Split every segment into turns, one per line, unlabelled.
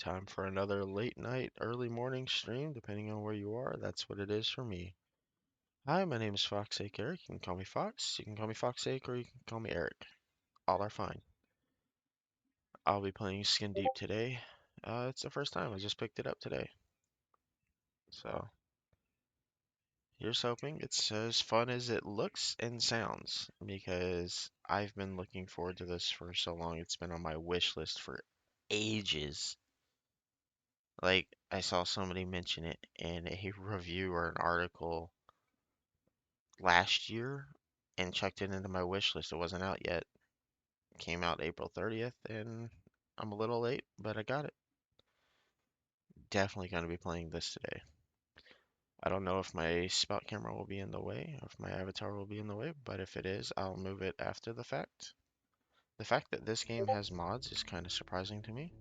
Time for another late night, early morning stream, depending on where you are. That's what it is for me. Hi, my name is Foxake Eric. You can call me Fox, you can call me Foxake, or you can call me Eric. All are fine. I'll be playing Skin Deep today. It's the first time. I just picked it up today. So, here's hoping it's as fun as it looks and sounds, because I've been looking forward to this for so long. It's been on my wish list for ages. Like, I saw somebody mention it in a review or an article last year and checked it into my wish list. It wasn't out yet. It came out April 30th, and I'm a little late, but I got it. Definitely going to be playing this today. I don't know if my spout camera will be in the way, or if my avatar will be in the way, but if it is, I'll move it after the fact. The fact that this game has mods is kind of surprising to me.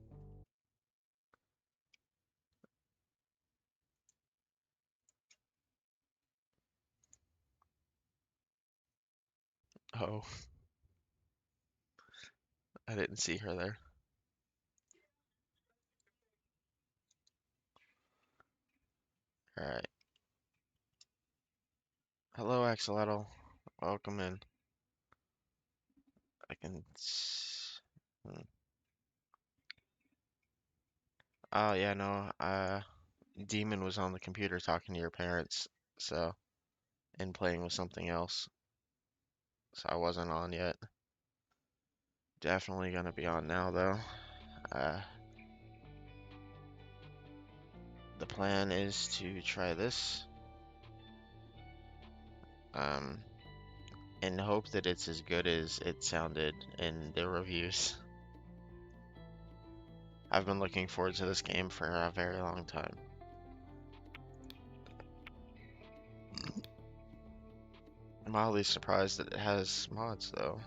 Oh, I didn't see her there. Alright. Hello, Axolotl. Welcome in. I can. Hmm. Oh, yeah, no. Demon was on the computer talking to your parents, so, and playing with something else, so I wasn't on yet. Definitely gonna be on now, though. Uh, the plan is to try this, um, and hope that it's as good as it sounded in the reviews. I've been looking forward to this game for a very long time. I'm mildly surprised that it has mods, though.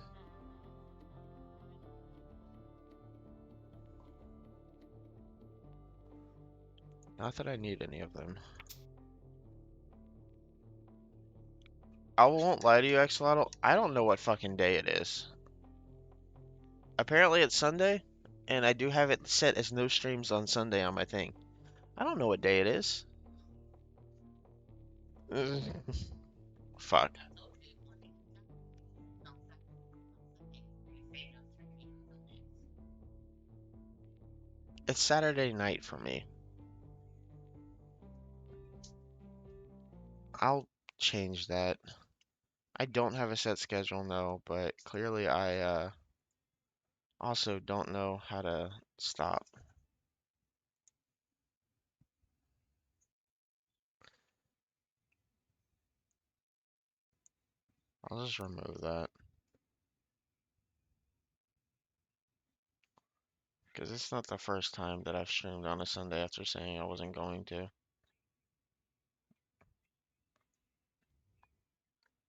Not that I need any of them. I won't lie to you, Axolotl. I don't know what fucking day it is. Apparently it's Sunday, and I do have it set as no streams on Sunday on my thing. I don't know what day it is. Fuck. It's Saturday night for me. I'll change that. I don't have a set schedule, no, but clearly I also don't know how to stop. I'll just remove that. Because it's not the first time that I've streamed on a Sunday after saying I wasn't going to.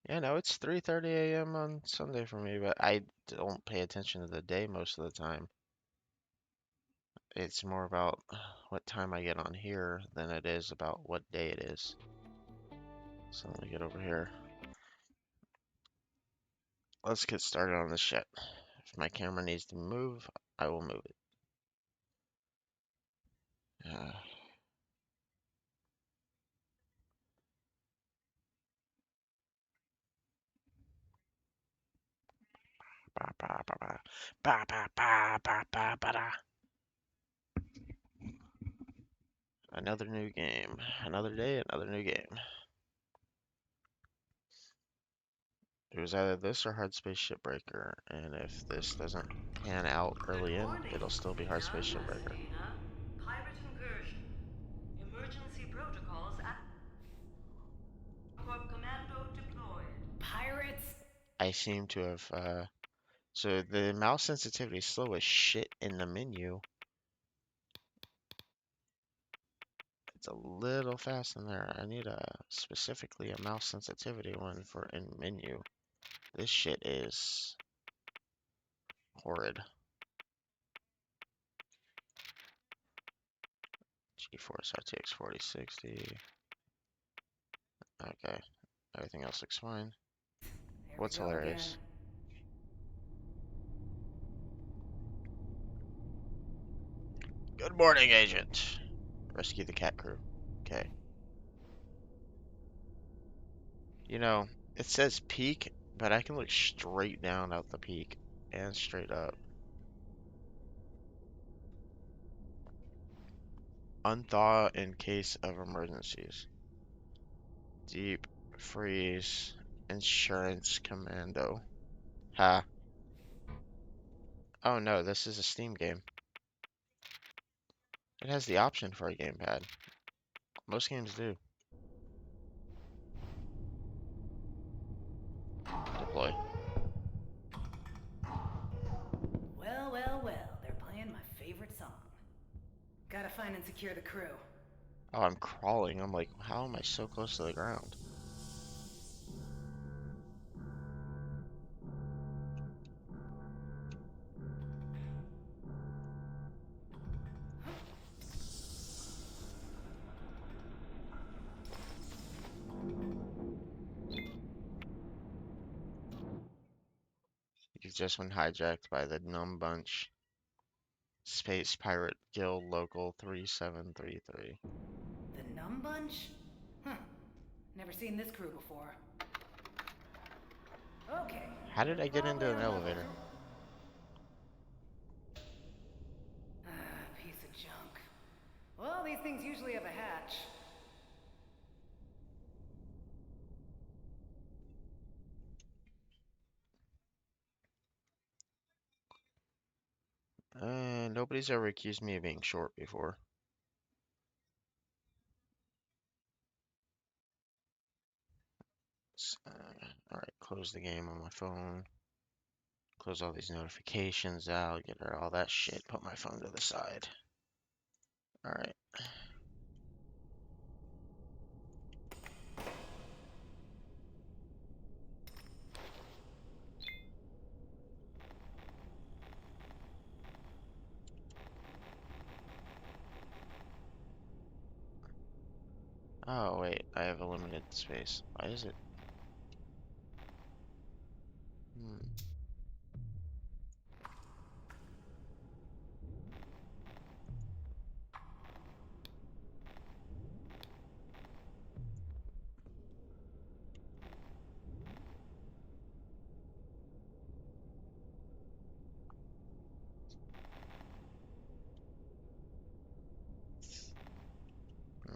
Yeah, no, it's 3:30 a.m. on Sunday for me, but I don't pay attention to the day most of the time. It's more about what time I get on here than it is about what day it is. So let me get over here. Let's get started on this shit. If my camera needs to move, I will move it. Uh, ba, ba, ba, ba. Ba, ba, ba, ba, ba, ba, da. Another new game. Another day, another new game. It was either this or Hard Space Shipbreaker, and if this doesn't pan out
Good
early in,
morning,
it'll still be Hard Space
Selena,
Shipbreaker.
Selena. Pirate incursion. Emergency protocols. Corp Commando deployed. Pirates.
I seem to have, so the mouse sensitivity is slow as shit in the menu. It's a little fast in there. I need specifically a mouse sensitivity one for in menu. This shit is horrid. GeForce RTX 4060. Okay. Everything else looks fine.
Here we
What's
go again.
hilarious? Good morning, Agent. Rescue the cat crew. Okay. You know, it says peek, but I can look straight down out the peak and straight up. Unthaw in case of emergencies. Deep freeze. Insurance commando. Ha. Oh no, this is a Steam game. It has the option for a gamepad. Most games do. Deploy.
Well, well, well, they're playing my favorite song. Gotta find and secure the crew.
Oh, I'm crawling. I'm like, how am I so close to the ground? You've just been hijacked by the Numb Bunch. Space Pirate Guild Local 3733.
The Numb Bunch? Huh. Never seen this crew before. Okay,
How did
they're
I get
probably
into an
on level
elevator?
3. Ah, piece of junk. Well, these things usually have a hatch.
Nobody's ever accused me of being short before. Alright, close the game on my phone. Close all these notifications out, get rid of all that shit, put my phone to the side. Alright. Oh, wait, I have a limited space. Why is it? Hmm.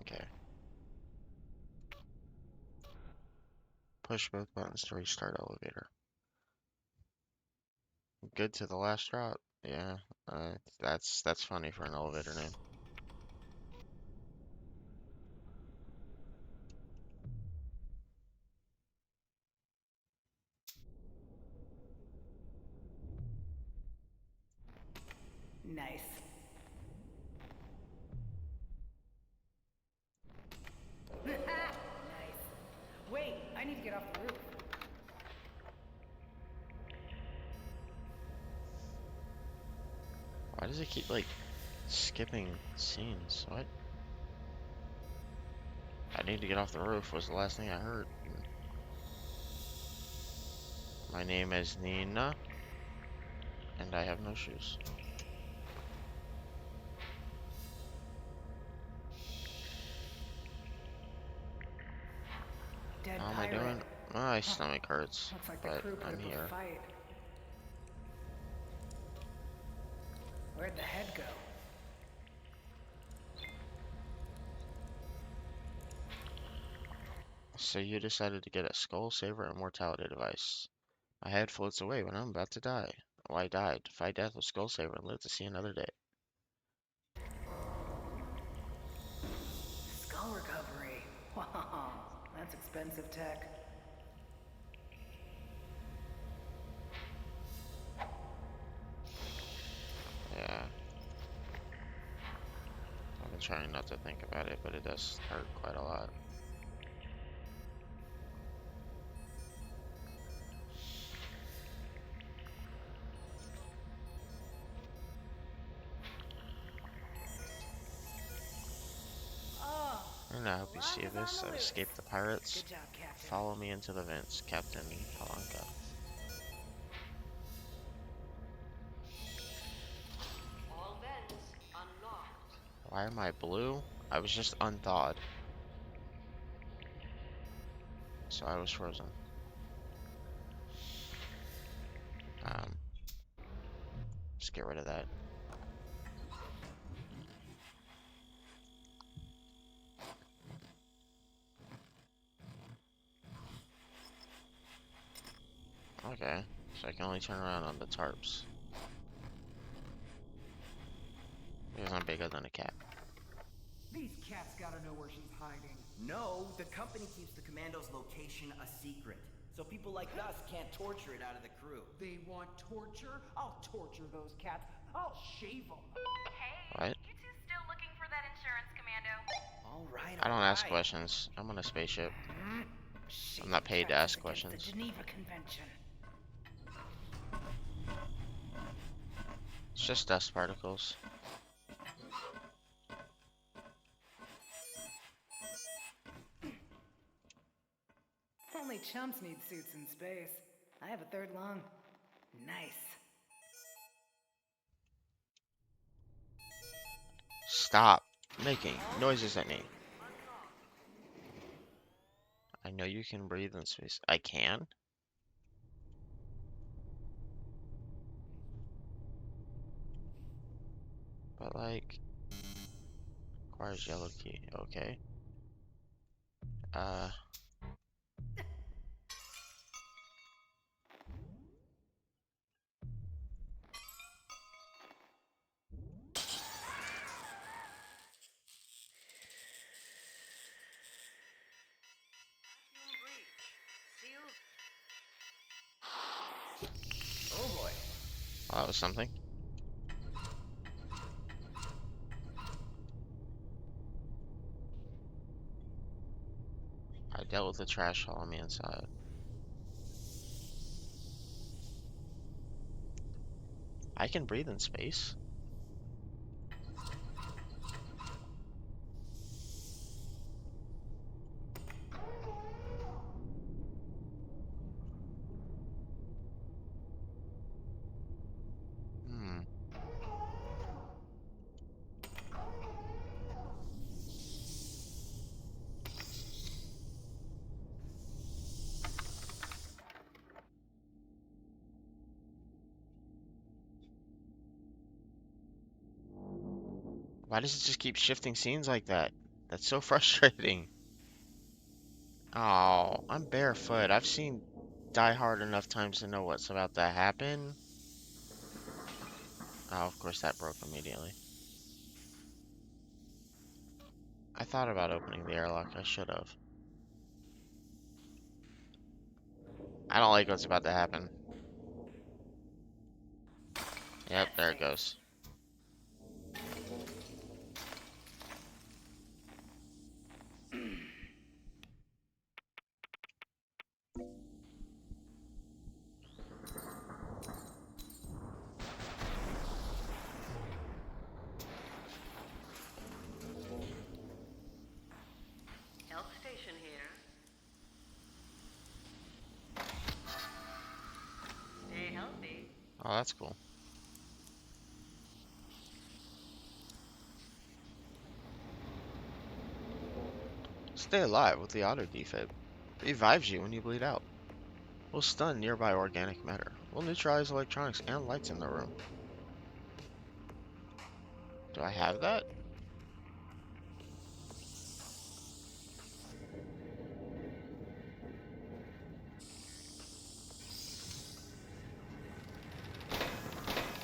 Okay. Push both buttons to restart elevator. Good to the last drop. Yeah, that's funny for an elevator name.
Nice. Nice. Wait, I need to get off the roof.
Why does it keep like skipping scenes? What? I need to get off the roof was the last thing I heard. My name is Nina, and I have no shoes.
Dead
How am I
pirate.
doing? My
Huh.
stomach hurts,
Looks like the
but
crew put
I'm
up a
here.
fight. Where'd the head go?
So you decided to get a skull saver immortality device. My head floats away when I'm about to die. Oh, I died. Fight death with skull saver and live to see another day.
Skull recovery. Wow, that's expensive tech.
Yeah, I've been trying not to think about it, but it does hurt quite a lot.
Oh,
And I hope you
last
see
is on
this.
the
I've
loose.
escaped the pirates.
Good job, Captain.
Follow me into the vents, Captain Palanca.
All vents unlocked.
Why am I blue? I was just unthawed. So I was frozen. Um, just get rid of that. Okay, so I can only turn around on the tarps. Because I'm bigger than a cat.
These cats gotta know where she's hiding.
No, the company keeps the commando's location a secret. So people like us can't torture it out of the crew.
They want torture? I'll torture those cats. I'll shave them.
Hey,
What?
you two still looking for that insurance commando?
All right,
I
all
don't ask
right.
questions. I'm on a spaceship. I'm not
Shaving
paid to
cats is
ask
against the
questions.
Geneva Convention.
It's just dust particles.
Only chumps need suits in space. I have a third lung. Nice.
Stop making noises at me. I know you can breathe in space. I can? But like, requires yellow key. Okay. Uh,
Oh boy.
well, that was something. I dealt with the trash hauling me inside. I can breathe in space? Hmm. Why does it just keep shifting scenes like that? That's so frustrating. Oh, I'm barefoot. I've seen Die Hard enough times to know what's about to happen. Oh, of course that broke immediately. I thought about opening the airlock. I should have. I don't like what's about to happen. Yep,
That
there it
stinks.
goes.
Health station here. Stay healthy.
Oh, that's cool. Stay alive with the auto defib. Revives you when you bleed out. Will stun nearby organic matter. Will neutralize electronics and lights in the room. Do I have that?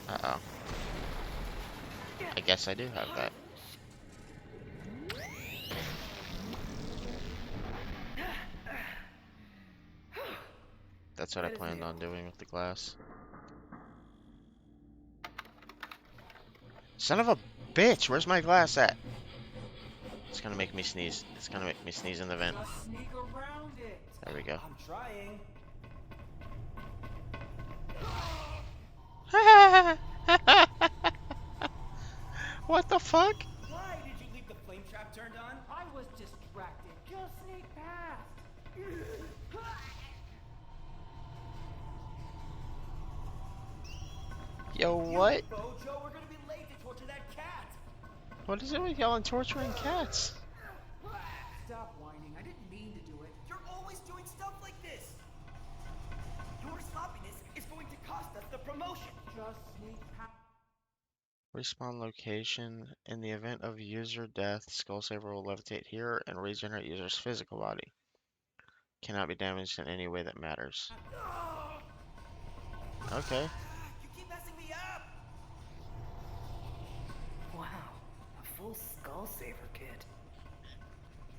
Uh-oh. I guess I do have that. That's what I
Good as
planned
new.
on doing with the glass. Son of a bitch! Where's my glass at? It's gonna make me sneeze. It's gonna make me sneeze in the vent.
Just sneak around it.
There we go.
I'm trying.
What the fuck?
Why did you leave the flame trap turned on?
I was distracted. Just sneak past.
Yo,
You
what?
Bojo, we're gonna be late to torture that cat.
What is it with y'all and torturing cats?
Stop whining. I didn't mean to do it.
You're always doing stuff like this. Your sloppiness is going to cost us the promotion.
Just sneak past.
Respawn location. In the event of user death, Skullsaver will levitate here and regenerate user's physical body. Cannot be damaged in any way that matters. Okay.
You keep messing me up.
Wow, a full skull saver kit.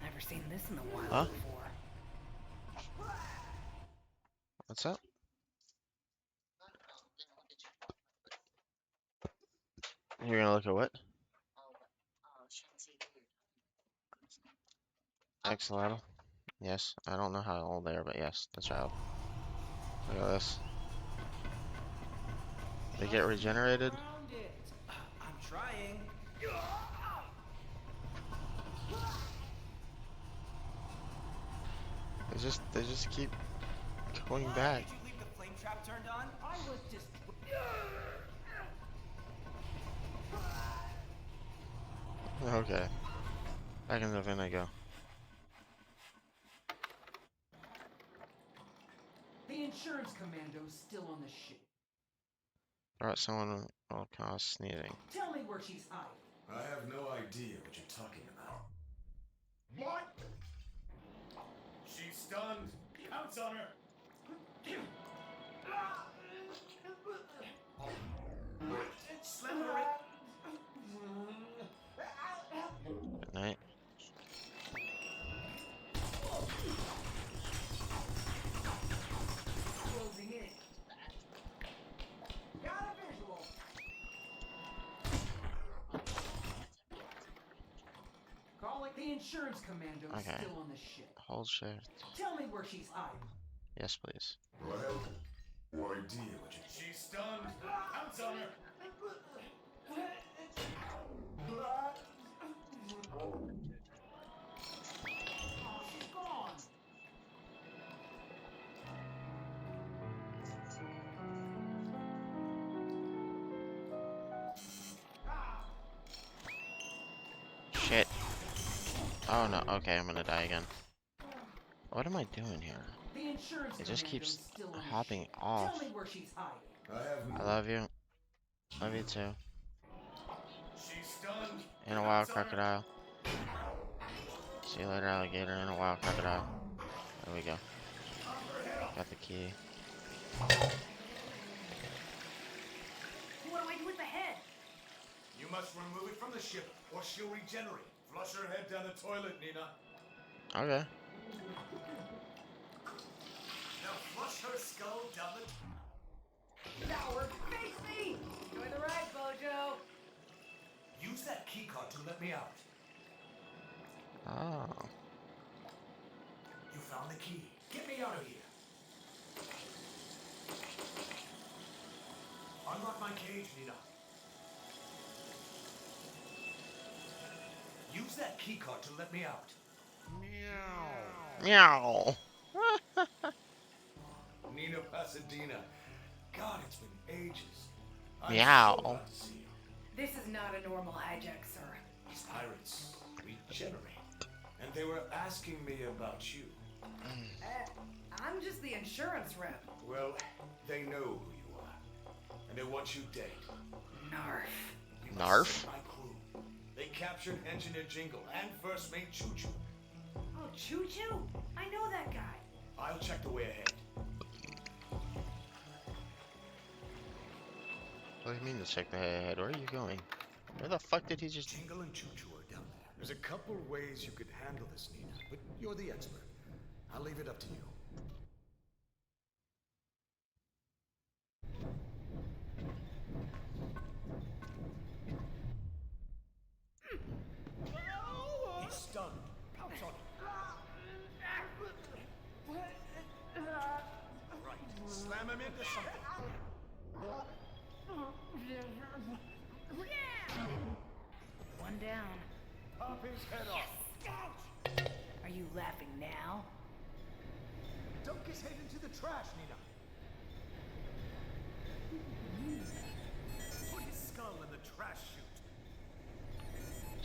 Never seen this in the wild
Huh?
before.
What's up? You're gonna look at what? Axolotl? Yes. I don't know how old they are, but yes, the child. Look at this. They get regenerated?
Found it.
I'm trying.
They just keep going
Why
back.
did you leave the flame trap turned on?
I was just.
Okay. Back in the vent I go.
The insurance commando's still on the ship.
Alright, someone will cause sneezing.
Tell me where she's hiding.
I have no idea what you're talking about. What? She's stunned. Pounce on her.
Slam her in.
Good night.
Closing in. Got a visual. Calling the insurance commando's
Okay.
still on the ship.
Hold shift.
Tell me where she's hiding.
Yes, please.
Well, I have no idea what you. She's stunned. Pounce on her.
Oh, she's gone.
Shit. Oh no, okay, I'm gonna die again. What am I doing here?
The insurance
It just
commando's
keeps
still on the
hopping
ship.
off.
Tell me where she's hiding.
I have
I
no.
love you. Love you too.
She's stunned.
In a wild crocodile. See you later, alligator. In a wild crocodile. There we go. Got the key.
What do I do with the head?
You must remove it from the ship, or she'll regenerate. Flush her head down the toilet, Nina.
Okay.
Now flush her skull down the.
Coward, face me!
Enjoy the ride, Bojo.
Use that keycard to let me out.
Oh.
You found the key. Get me out of here. Unlock my cage, Nina. Use that keycard to let me out.
Meow.
Nina Pasadena. God, it's been ages.
Meow.
So glad to see you.
This is not a normal hijack, sir.
These pirates regenerate. And they were asking me about you.
I'm just the insurance rep.
Well, they know who you are. And they want you dead.
Narf.
You must
Narf?
save my crew. They captured Engineer Jingle and First Mate Choo Choo.
Oh, Choo Choo? I know that guy.
I'll check the way ahead.
What do you mean to check the head? Where are you going? Where the fuck did he just...
Jingle and Choo Choo are down there. There's a couple ways you could handle this, Nina, but you're the expert. I'll leave it up to you. He's stunned. Pounce on him. Right. Slam him into something.
One down.
Pop his head off.
Are you laughing now?
Dunk his head into the trash, Nina. Put his skull in the trash chute.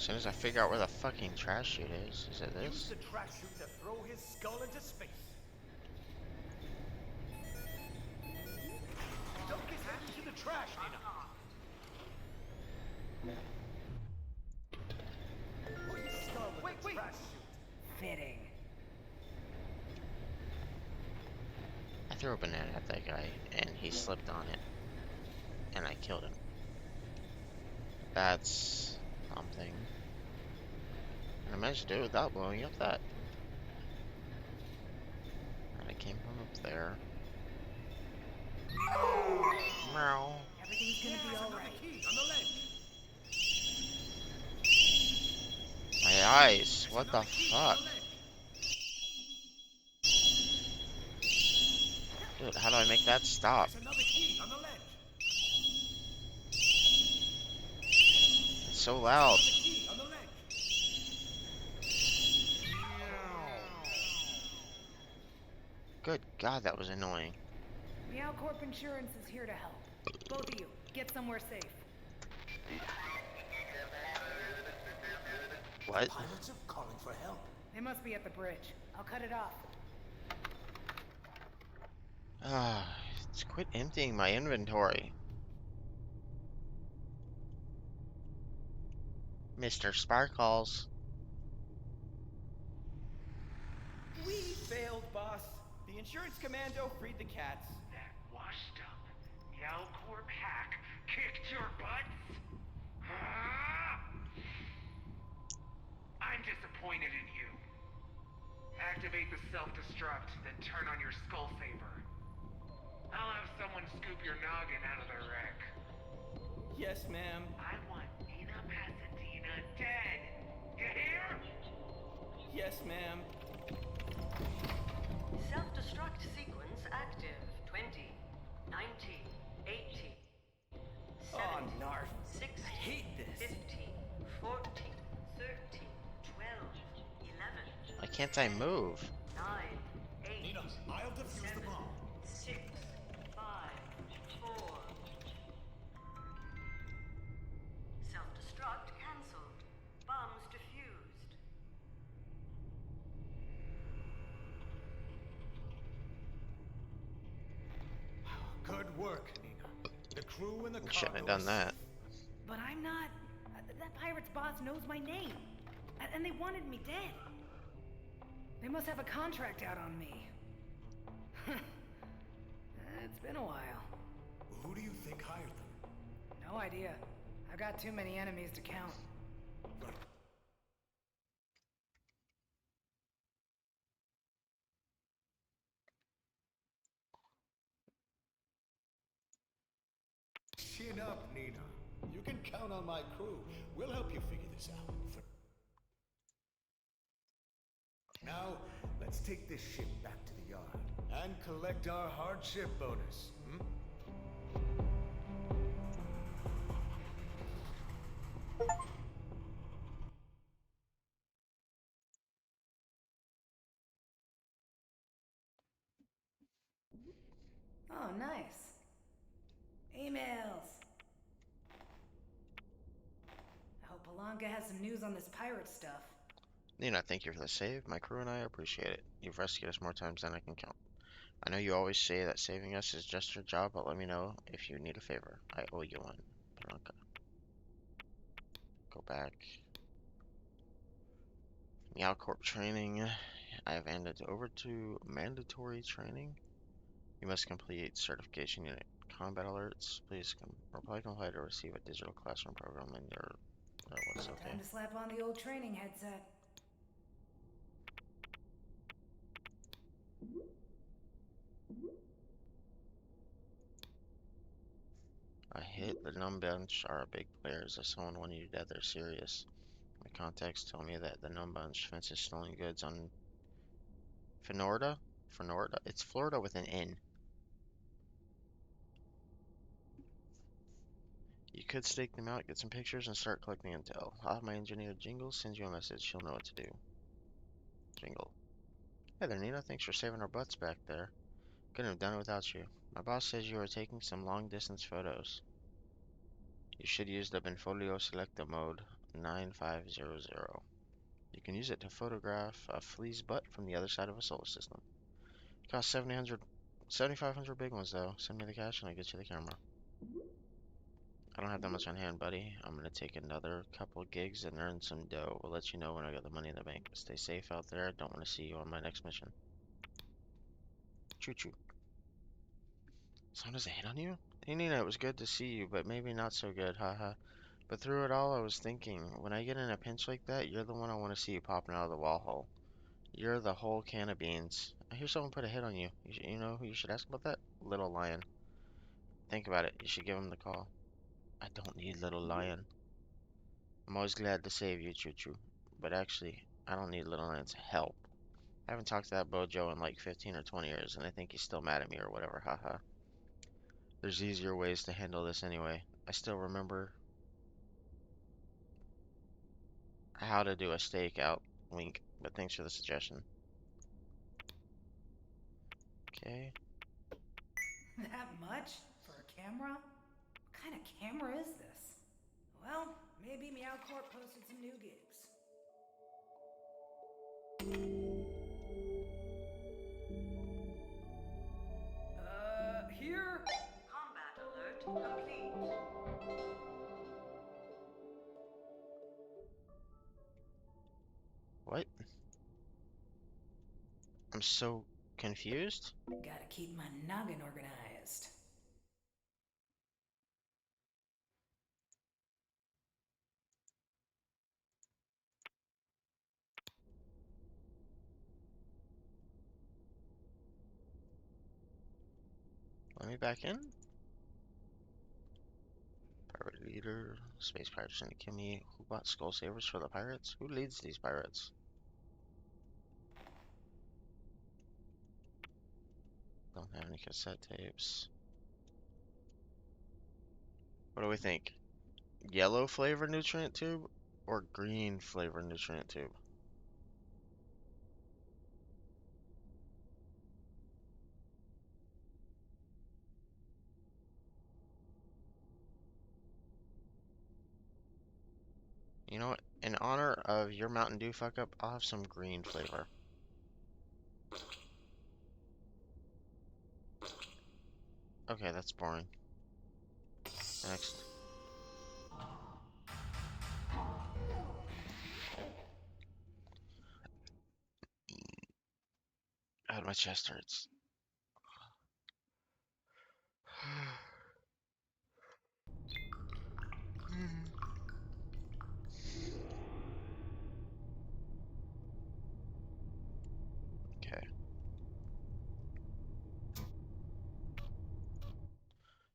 soon as I figure out where the fucking trash chute is it
Use
this?
the trash chute to throw his skull into space. Dunk his head into the trash, Nina. Put his skull in the trash chute.
Fitting.
I threw a banana at that guy, and he slipped on it, and I killed him. That's something. And I managed to do it without blowing up that. And I came from up there. Meow.
Everything's gonna be alright.
Key on the ledge.
My eyes, what the fuck? Dude, how do I make that stop?
There's another key on the ledge.
It's so loud.
Key on the ledge.
Good God, that was annoying.
Meow Corp Insurance is here to help. Both of you, get somewhere safe.
What?
Pilots are calling for help.
They must be at the bridge. I'll cut it off.
Ah, let's quit emptying my inventory. Mr. Sparkles.
We failed, boss. The insurance commando freed the cats.
That washed up Meowcorp hack kicked your butts? Ah! I'm disappointed in you. Activate the self-destruct, then turn on your skull saver. I'll have someone scoop your noggin out of the wreck.
Yes, ma'am.
I want Nina Pasadena dead. You hear?
Yes, ma'am.
Self-destruct sequence active. 20, 19, 18,
Oh,
17,
narf.
16,
I hate this.
15, 14, 13, 12, 11,
Why can't I move?
9, 8,
Nina, I'll defuse the
7,
bomb.
6, 5, 4. Self-destruct cancelled. Bombs defused.
Good work, Nina. The crew and the
You shouldn't have
cargo
done
are
that.
safe.
But I'm not. That pirate's boss knows my name. And they wanted me dead. They must have a contract out on me. It's been a while.
Who do you think hired them?
No idea. I've got too many enemies to count.
Right. Chin up, Nina. You can count on my crew. We'll help you figure this out. Now, let's take this ship back to the yard and collect our hardship bonus. Hmm?
Oh, nice. Emails. I hope Palanga has some news on this pirate stuff.
Nina, thank you for the save. My crew and I appreciate it. You've rescued us more times than I can count. I know you always say that saving us is just your job, but let me know if you need a favor. I owe you one. Blanca. Go back. Meow Corp training. I have handed over to mandatory training. You must complete certification unit. Combat alerts. Please reply comply to receive a digital classroom program in your. Oh, what's okay?
Time to slap on the old training headset.
I hit the numb bench are big players. If someone wanted you dead, they're serious. My contacts tell me that the numb bunch fences stolen goods on Fenorda? Fenorda? It's Florida with an N. You could stake them out, get some pictures, and start collecting intel. I'll have my engineer Jingle send you a message. She'll know what to do. Jingle. Hey there, Nina. Thanks for saving our butts back there. Couldn't have done it without you. My boss says you were taking some long-distance photos. You should use the Benfolio Selecta mode. 9500. You can use it to photograph a flea's butt from the other side of a solar system. It costs 7,500 big ones though. Send me the cash and I'll get you the camera. I don't have that much on hand, buddy. I'm gonna take another couple gigs and earn some dough. We'll let you know when I got the money in the bank. Stay safe out there. Don't want to see you on my next mission. Choo choo. Someone has a hit on you? Hey Nina, it was good to see you, but maybe not so good, haha. But through it all, I was thinking, when I get in a pinch like that, you're the one I want to see you popping out of the wall hole. You're the whole can of beans. I hear someone put a hit on you. You know who you should ask about that? Little Lion. Think about it. You should give him the call. I don't need Little Lion. I'm always glad to save you, Choo Choo. But actually, I don't need Little Lion's help. I haven't talked to that Bojo in like 15 or 20 years, and I think he's still mad at me or whatever, haha. There's easier ways to handle this anyway. I still remember how to do a stakeout, wink, but thanks for the suggestion. Okay.
That much? For a camera? What kind of camera is this? Well, maybe Meow Corp posted some new gigs. Here?
Combat alert complete.
What? I'm so confused.
Gotta keep my noggin organized.
Let me back in. Pirate leader. Space pirates trying to kill me. Who bought skull savers for the pirates? Who leads these pirates? Don't have any cassette tapes. What do we think? Yellow flavor nutrient tube or green flavor nutrient tube? You know what? In honor of your Mountain Dew fuck up, I'll have some green flavor. Okay, that's boring. Next. God, my chest hurts. Okay.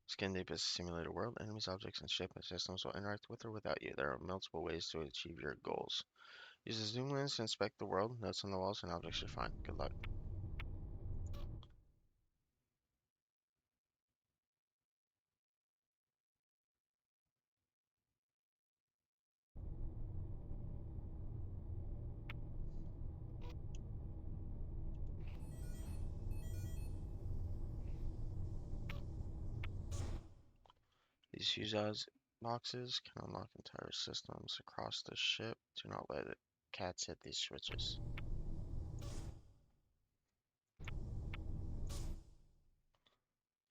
Skin Deep is a simulated world. Enemies, objects, and ship and systems will interact with or without you. There are multiple ways to achieve your goals. Use a zoom lens to inspect the world. Notes on the walls and objects are fine. Good luck. These fuse boxes can unlock entire systems across the ship. Do not let cats hit these switches.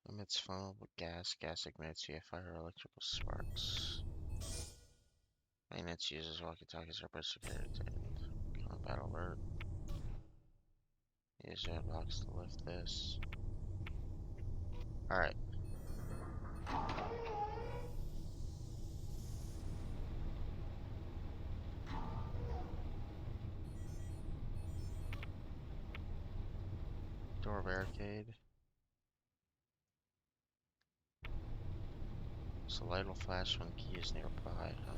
Emits flammable gas. Gas ignites via fire electrical sparks. Maintenance uses walkie-talkies or burst security. Combat alert. Use that box to lift this. Alright. Door barricade. So light will flash when key is nearby, huh?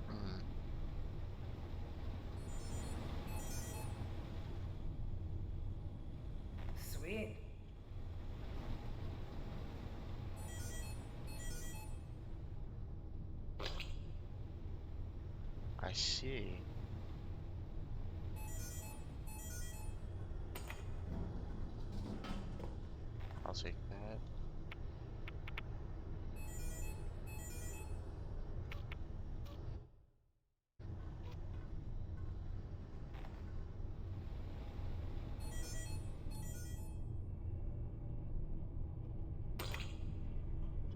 Hmm.
Sweet.
I see. I'll take that.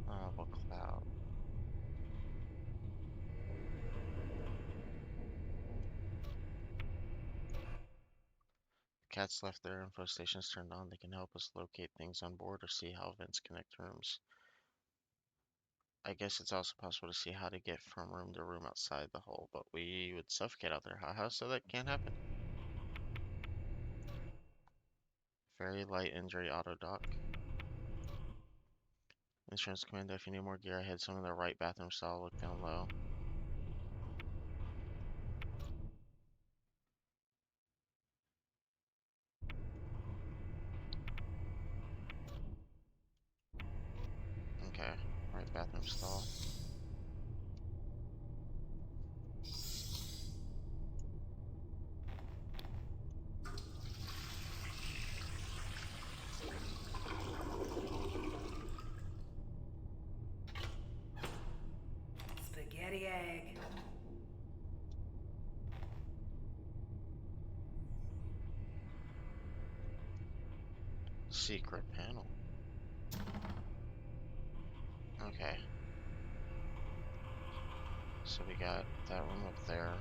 Flammable cloud. Cats left their info stations turned on. They can help us locate things on board or see how vents connect rooms. I guess it's also possible to see how to get from room to room outside the hole, but we would suffocate out there. How so that can't happen? Very light injury auto dock. Insurance commando, if you need more gear, I had some in the right bathroom stall. Look down low. Okay, right bathroom stall.
Spaghetti egg.
Secret panel. Okay. So we got that room up there.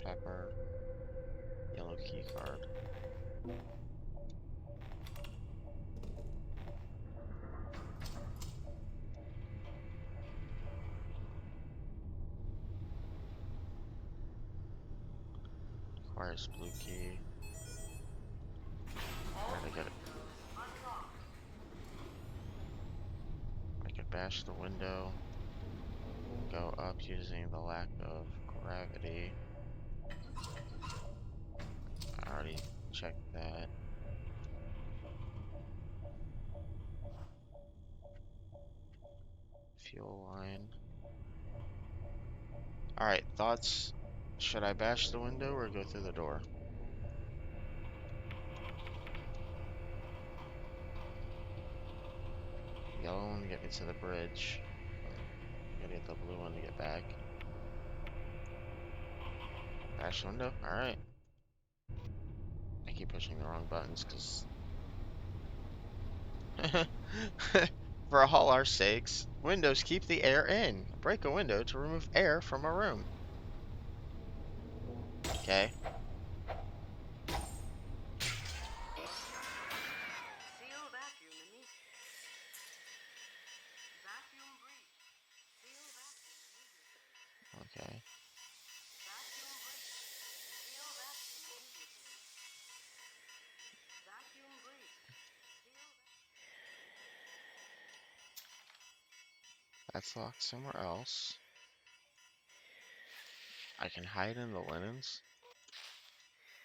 Pepper. Yellow key card. Requires blue key. Where'd I get it? I could bash the window. Go up using the lack of gravity. I already checked that. Fuel line. Alright, thoughts? Should I bash the window or go through the door? Yellow one to get me to the bridge. Gotta get the blue one to get back. Bash the window? Alright. I keep pushing the wrong buttons because for all our sakes, windows keep the air in. Break a window to remove air from a room. Okay.
Seal vacuum immediately. Vacuum breach. Seal vacuum immediately.
Okay.
Vacuum breach. Seal vacuum immediately. Vacuum breach. Seal
That's locked somewhere else. I can hide in the linens.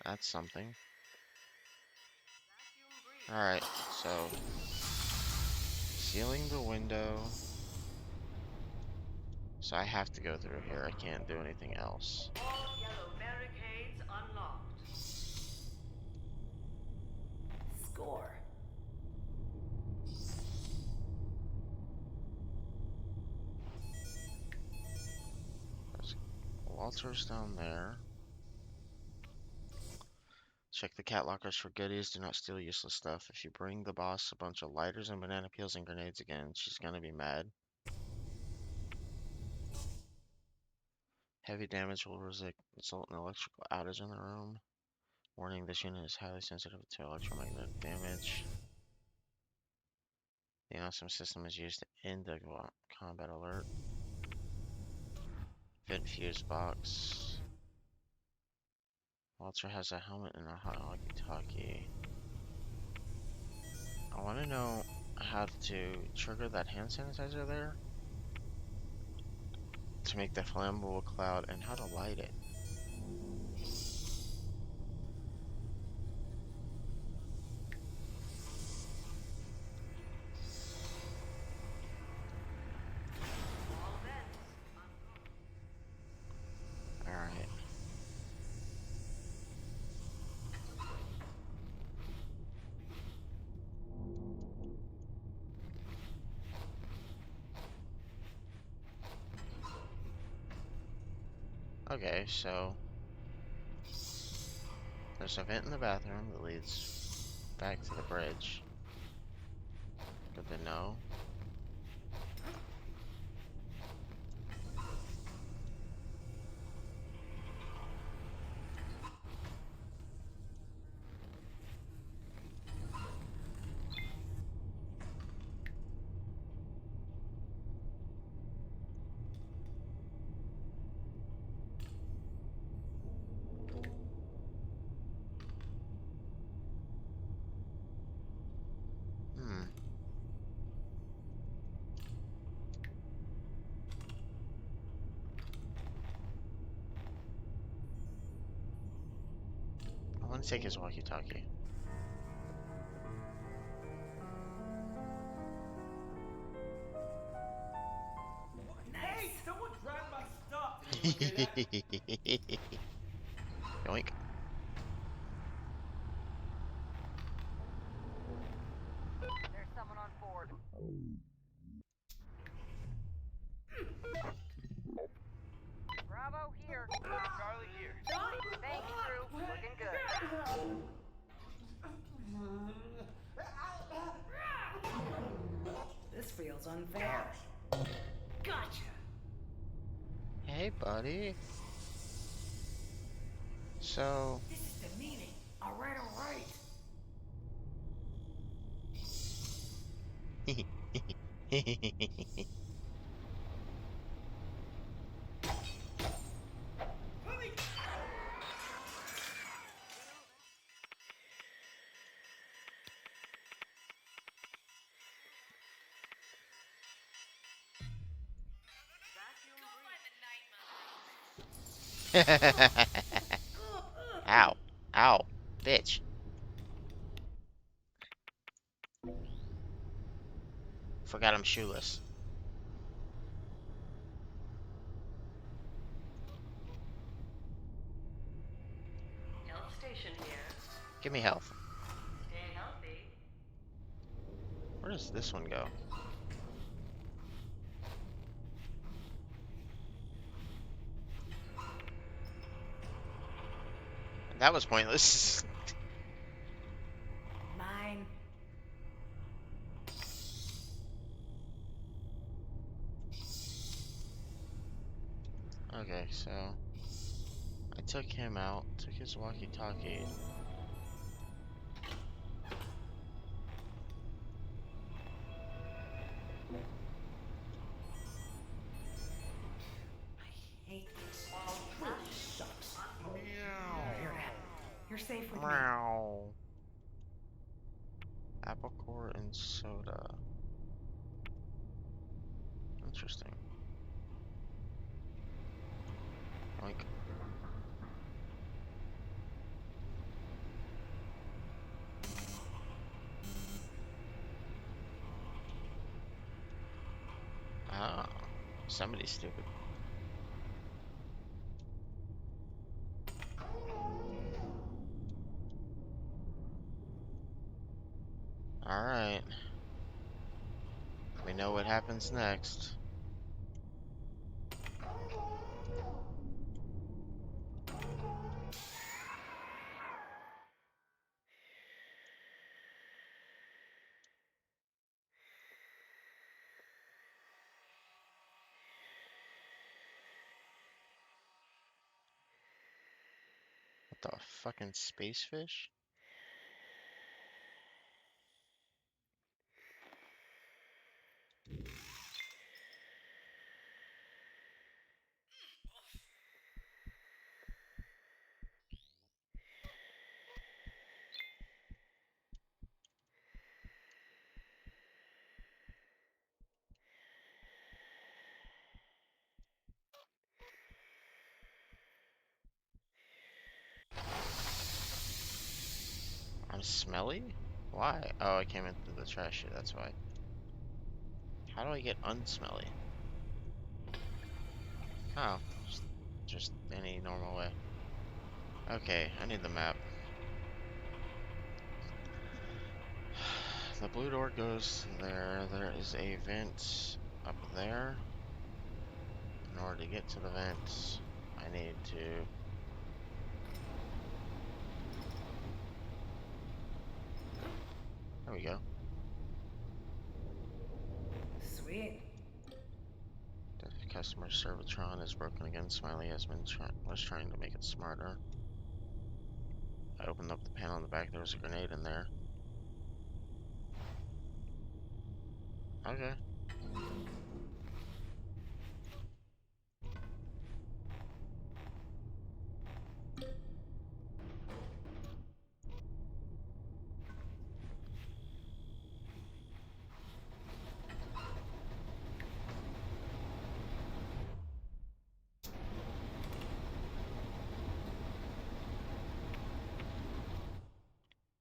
That's something.
vacuum breach.
Alright, so sealing the window. So I have to go through here. I can't do anything else.
All yellow barricades unlocked.
Score.
There's Walter's down there. Check the cat lockers for goodies. Do not steal useless stuff. If you bring the boss a bunch of lighters and banana peels and grenades again, she's gonna be mad. Heavy damage will result in an electrical outage in the room. Warning, this unit is highly sensitive to electromagnetic damage. The awesome system is used to end the combat alert. Vent fuse box. Walter has a helmet and a hot walkie-talkie. I want to know how to trigger that hand sanitizer there to make the flammable cloud and how to light it.
All vents unlocked.
Okay, so there's a vent in the bathroom that leads back to the bridge. Good to know. Hmm. I want to take his walkie-talkie.
Hey,
Nice.
someone grabbed my stuff. Did anyone hear that?
Yoink.
There's someone on board. Bravo here.
Charlie here.
Thanks, crew. Looking good.
This feels unfair. Gotcha.
Hey, buddy. So,
This is demeaning. All right, all right.
Ow. Ow. Bitch. Forgot I'm shoeless.
Health station here.
Give me health.
Stay healthy.
Where does this one go? That was pointless.
Mine.
Okay, so I took him out, took his walkie-talkie.
Hate this. Really sucks. Here, Dad. You're safe with me.
Meow. Apple core and soda. Interesting. Like, ah, somebody's stupid. Alright. We know what happens next. What the fucking space fish? I'm smelly? Why? Oh, I came into the trash chute, that's why. How do I get unsmelly? Oh, just any normal way. Okay, I need the map. The blue door goes there. There is a vent up there. In order to get to the vents, I need to. There we go.
Sweet.
The customer Servotron is broken again. Smiley was trying to make it smarter. I opened up the panel in the back. There was a grenade in there. Okay.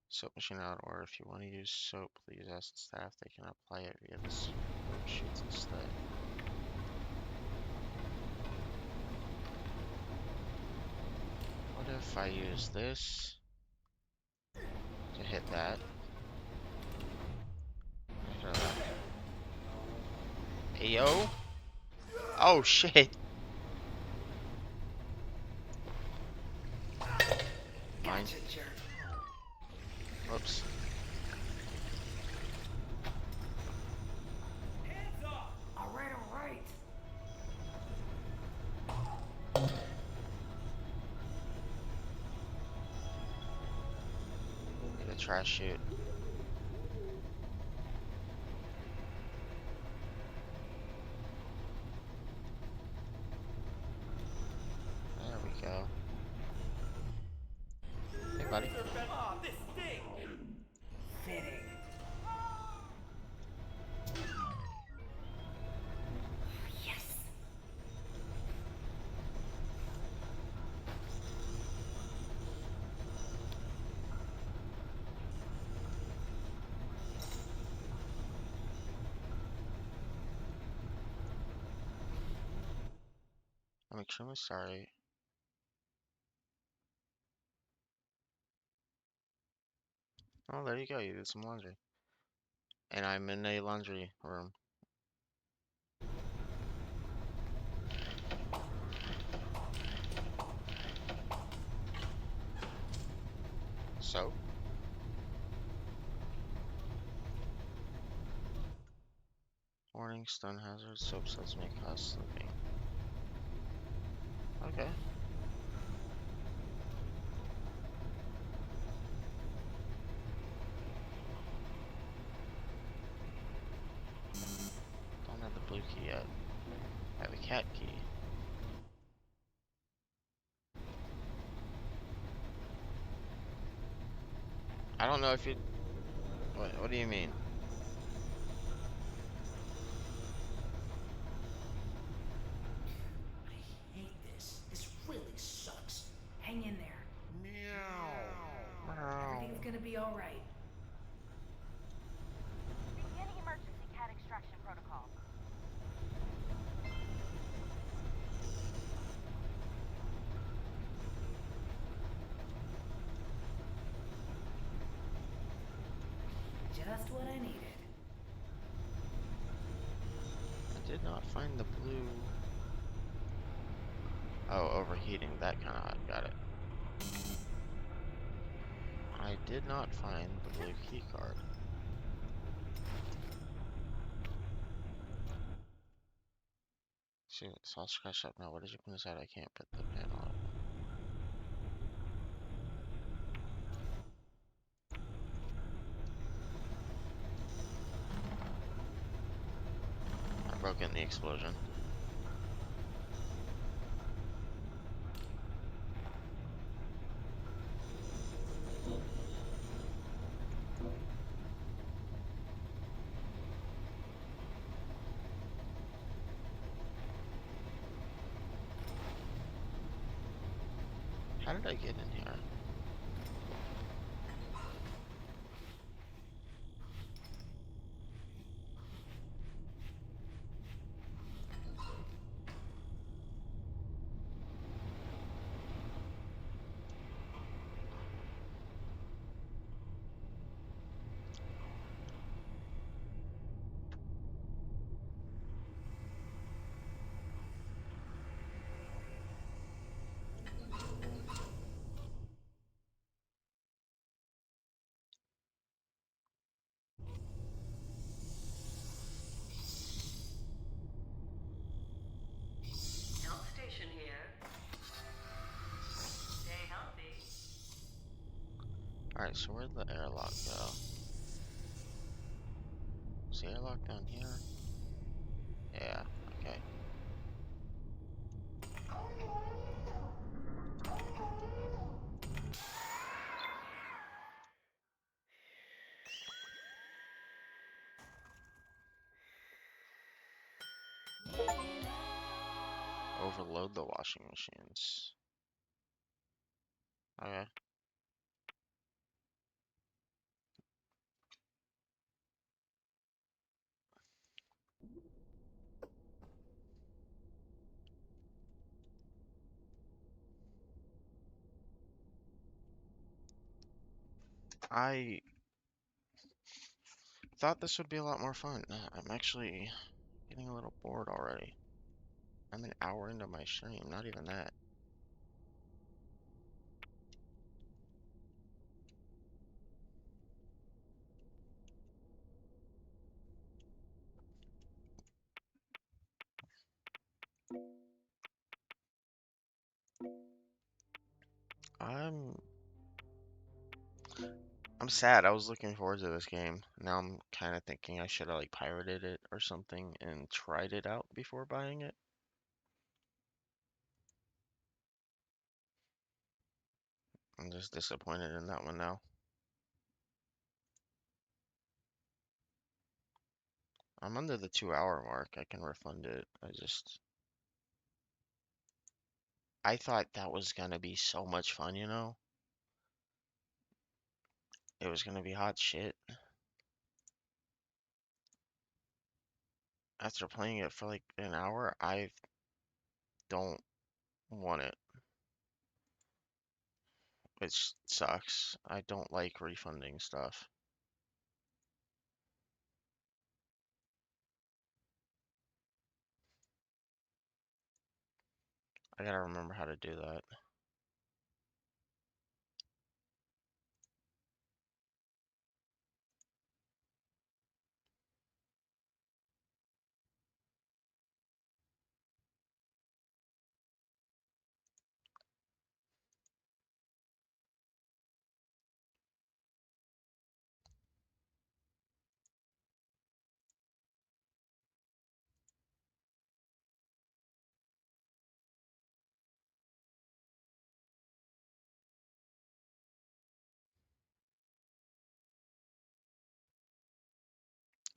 Soap machine out of order. If you want to use soap, please ask the staff. They can apply it via the soap sheets instead. What if I use this to hit that? Ayo! Oh shit! Mine.
Gotcha, jerk.
Whoops.
All right, all right.
Get a trash chute. There we go. Hey, buddy.
Aw, this stinks!
Fitting. Yes.
I'm extremely sorry. Oh, there you go. You did some laundry. And I'm in a laundry room. So? Warning, stun hazard, soap suds may cause slipping. Okay. Don't have the blue key yet. I have a cat key. I don't know if you... What do you mean?
I hate this. This really sucks.
Hang in there. Everything's gonna be all right.
Beginning emergency cat extraction protocol.
Just what I needed.
I did not find the blue... Oh, overheating. That kind of hot. Got it. I did not find the blue key card. See, it's all scratched up now. What did you put inside? I can't put the panel up. I broke in the explosion. How did I get in here? Alright, so where'd the airlock go? Is the airlock down here? Yeah, okay. Overload the washing machines. Okay. I thought this would be a lot more fun. I'm actually getting a little bored already. I'm an hour into my stream, not even that. I'm I'm sad. I was looking forward to this game. Now I'm kind of thinking I should have like pirated it or something and tried it out before buying it. I'm just disappointed in that one now. I'm under the 2 hour mark. I can refund it. I thought that was gonna be so much fun, you know? It was gonna be hot shit. After playing it for like an hour, I don't want it, which sucks. I don't like refunding stuff. I gotta remember how to do that.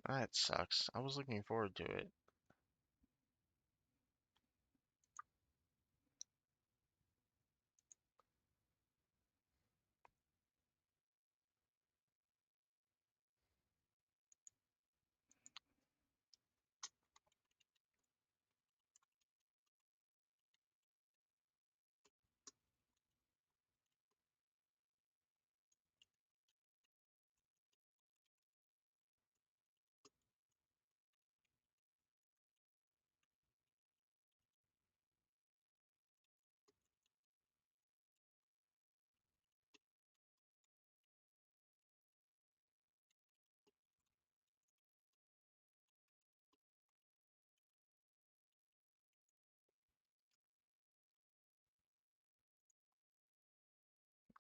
That sucks. I was looking forward to it.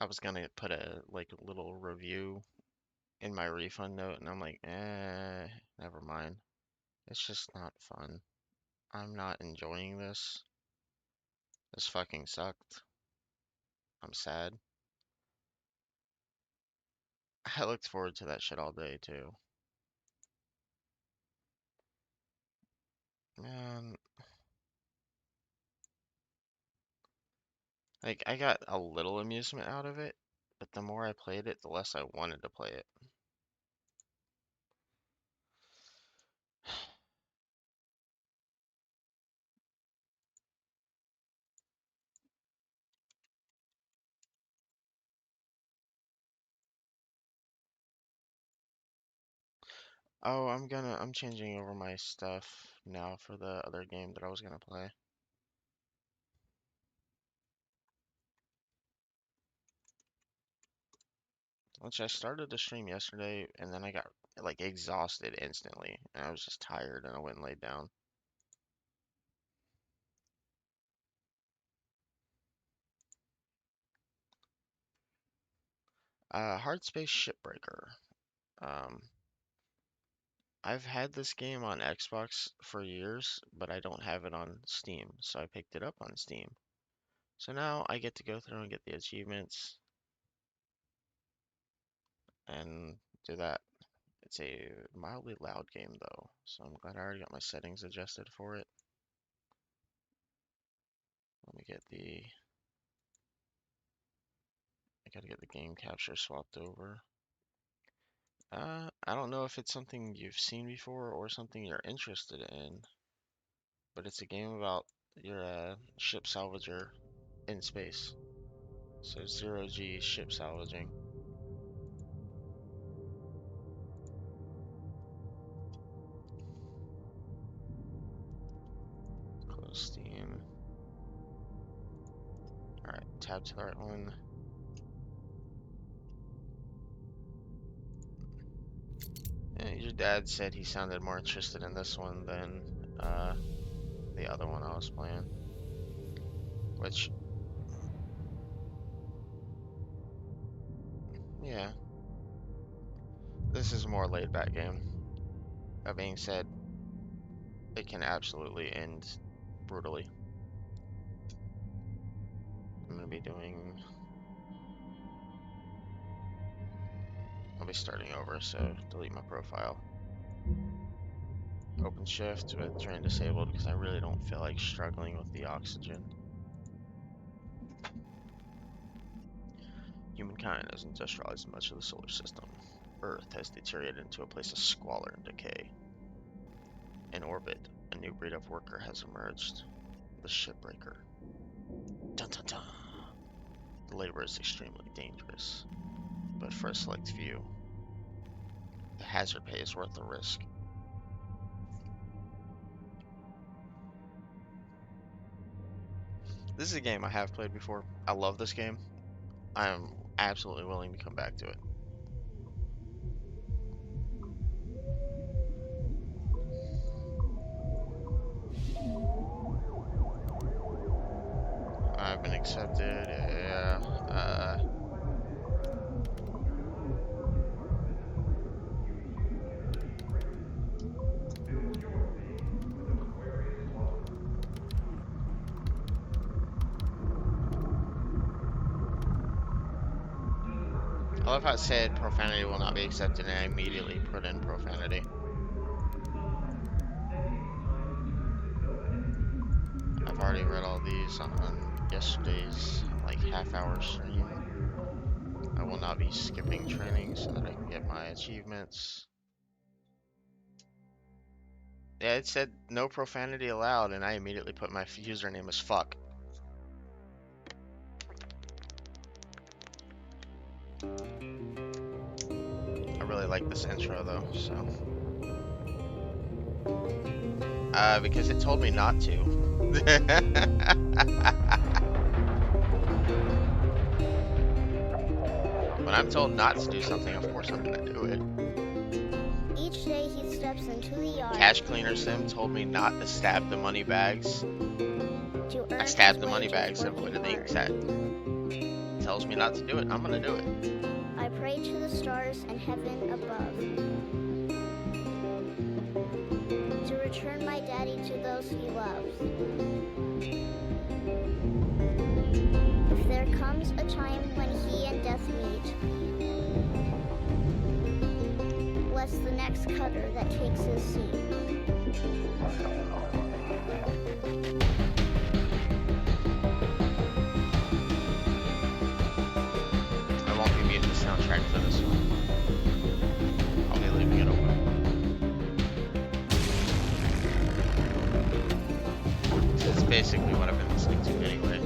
I was gonna put a like a little review in my refund note, and I'm like, never mind. It's just not fun. I'm not enjoying this. This fucking sucked. I'm sad. I looked forward to that shit all day too. Man, like I got a little amusement out of it, but the more I played it, the less I wanted to play it. Oh, I'm changing over my stuff now for the other game that I was gonna play. Which I started the stream yesterday and then I got like exhausted instantly and I was just tired and I went and laid down. Hard Space Shipbreaker. Um, I've had this game on Xbox for years, but I don't have it on Steam, so I picked it up on Steam. So now I get to go through and get the achievements and do that. It's a mildly loud game though, so I'm glad I already got my settings adjusted for it. Let me get I gotta get the game capture swapped over. I don't know if it's something you've seen before or something you're interested in, but it's a game about you're a ship salvager in space. So zero G ship salvaging. Close Steam. Alright, tab to the right one. Yeah, your dad said he sounded more interested in this one than the other one I was playing. Which, yeah, this is a more laid back game. That being said, it can absolutely end brutally. I'm gonna be doing, I'll be starting over, so delete my profile. Open shift with train disabled because I really don't feel like struggling with the oxygen. Humankind has industrialized much of the solar system. Earth has deteriorated into a place of squalor and decay. In orbit, a new breed of worker has emerged, the shipbreaker. Dun dun dun! The labor is extremely dangerous, but for a select few, the hazard pay is worth the risk. This is a game I have played before. I love this game. I am absolutely willing to come back to it. I've been accepted. Yeah. I love how it said profanity will not be accepted, and I immediately put in profanity. I've already read all these on yesterday's like half-hour stream. I will not be skipping training so that I can get my achievements. Yeah, it said no profanity allowed, and I immediately put my username as fuck. I really like this intro though, so. Because it told me not to. When I'm told not to do something, of course I'm gonna do it.
Each day he steps into the yard.
Cash Cleaner Sim told me not to stab the money bags.
To earn
I stabbed
his
the money
wages
bags and
working
avoided the ink
hard.
set. It tells me not to do it. I'm gonna do it.
I pray to the stars and heaven above to return my daddy to those he loves. If there comes a time when he and death meet, bless the next cutter that takes his seat.
I won't be muting the soundtrack for this one. I'll be leaving it open. This is basically what I've been listening to anyway.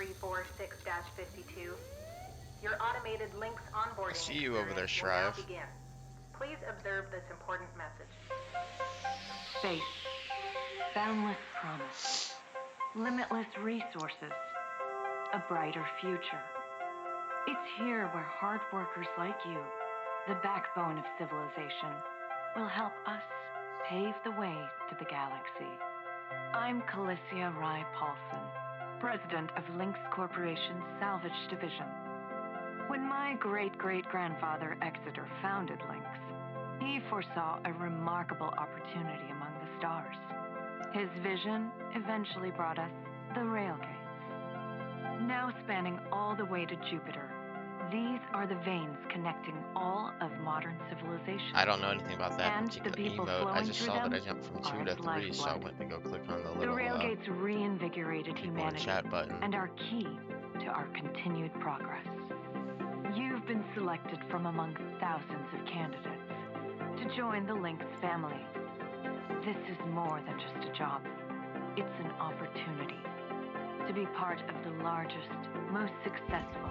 346-52. Your automated Lynx
I
onboarding
see you over there,
experience will now
Shrive.
begin. Please observe this important message.
Space. Boundless promise. Limitless resources. A brighter future. It's here where hard workers like you, the backbone of civilization, will help us pave the way to the galaxy. I'm Calicia Rye Paulson, president of Lynx Corporation's Salvage Division. When my great-great-grandfather Exeter founded Lynx, he foresaw a remarkable opportunity among the stars. His vision eventually brought us the Railgates. Now spanning all the way to Jupiter, these are the veins connecting all of modern civilization.
I don't know anything about that
And
particular
the people
emote. I
flowing
just
through
saw that
them
I jumped from
are
2 to
its
3, so I
lifeblood.
went to go click on the
The
little
Railgates reinvigorated
people in
humanity
chat button.
and are key to our continued progress. You've been selected from among thousands of candidates to join the Lynx family. This is more than just a job. It's an opportunity to be part of the largest, most successful,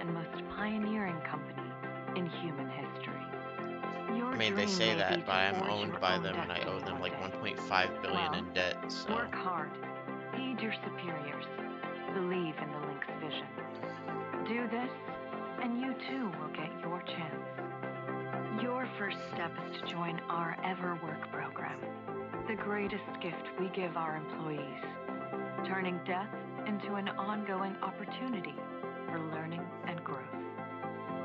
and most pioneering company in human history. Your
I mean, they
dream
say
may be
that, but
to
I'm
forge
owned
your
by
own
them and I owe
destiny
them
one
like
day.
1.5 billion
Well,
in debt, so
work hard, heed your superiors, believe in the Lynx vision. Do this, and you too will get your chance. Your first step is to join our Ever Work program, the greatest gift we give our employees, turning death into an ongoing opportunity for learning and growth.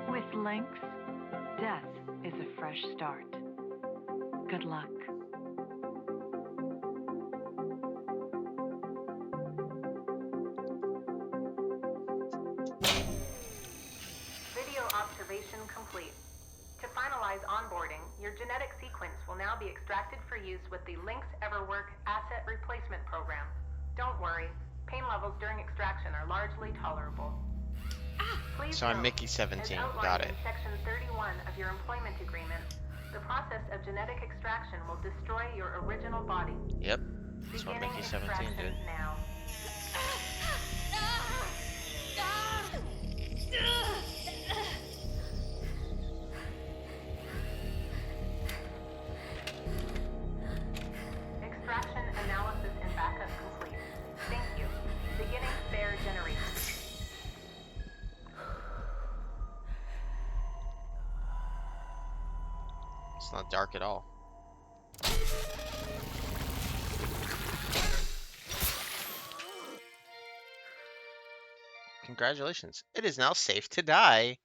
With Lynx, death is a fresh start. Good luck.
Video observation complete. To finalize onboarding, your genetic sequence will now be extracted for use with the Lynx Everwork Asset Replacement Program. Don't worry, pain levels during extraction are largely tolerable. Please
so I'm
note,
Mickey
as
17.
outlined
Got it.
in Section 31 of your employment agreement, the process of genetic extraction will destroy your original body.
Yep. That's what
Beginning
Mickey 17
extraction
did.
now. Extraction analysis and backup complete. Thank you. Beginning spare generation.
It's not dark at all. Congratulations. It is now safe to die.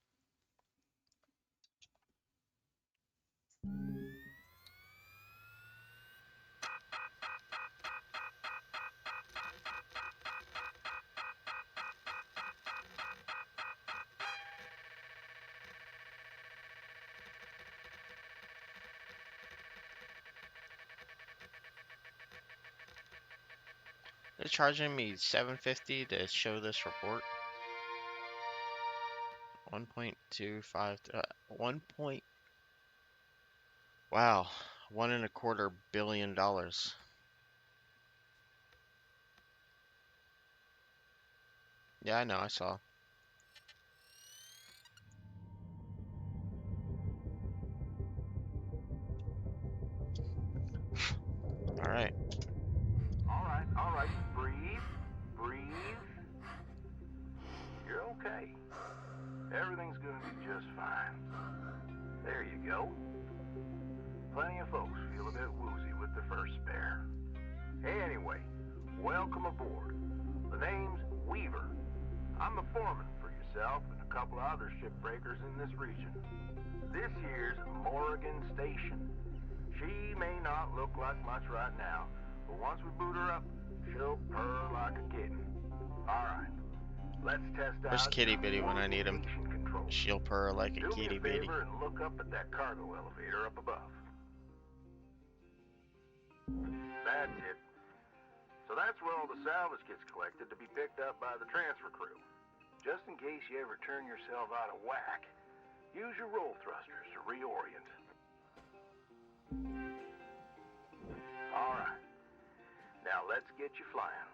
They're charging me $7.50 to show this report. 1.25 1 point. Wow, $1.25 billion. Yeah, I know, I saw. Alright.
All right. Breathe. You're okay. Everything's gonna be just fine. There you go. Plenty of folks feel a bit woozy with their first spare. Anyway, welcome aboard. The name's Weaver. I'm the foreman for yourself and a couple of other shipbreakers in this region. This here's Morrigan Station. She may not look like much right now, but once we boot her up, she'll purr like a kitten. Alright, let's test out
Where's Kitty Bitty when I need him?
communication control.
She'll purr like a
Do me
kitty
a
bitty.
favor and look up at that cargo elevator up above. That's it. So that's where all the salvage gets collected to be picked up by the transfer crew. Just in case you ever turn yourself out of whack, use your roll thrusters to reorient. Alright, now let's get you flying.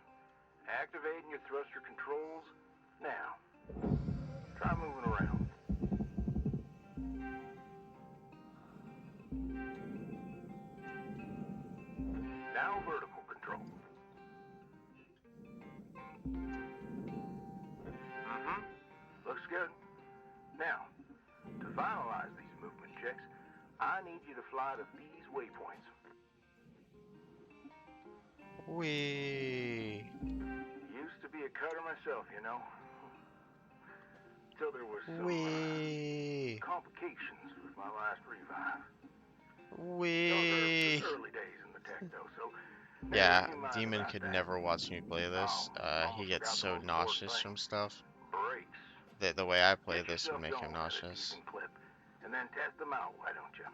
Activating your thruster controls Now, try moving around. Now vertical control. Mm-hmm. Looks good. Now, to finalize these movement checks, I need you to fly to these waypoints.
Wee.
Used to be a cutter myself, you know. Till there was some
Wee.
complications with my last revive. Those are
Wee.
just early days in the tech, though, so never
Yeah,
you mind
Demon
about
could
that.
never watch me play this.
Oh,
He
almost
gets
forgot the
so
most important
nauseous
thing.
from stuff
Brakes.
that the way I play
Get
this would
yourself
make him
going with a
nauseous.
decent clip, and then test them out, why don't you?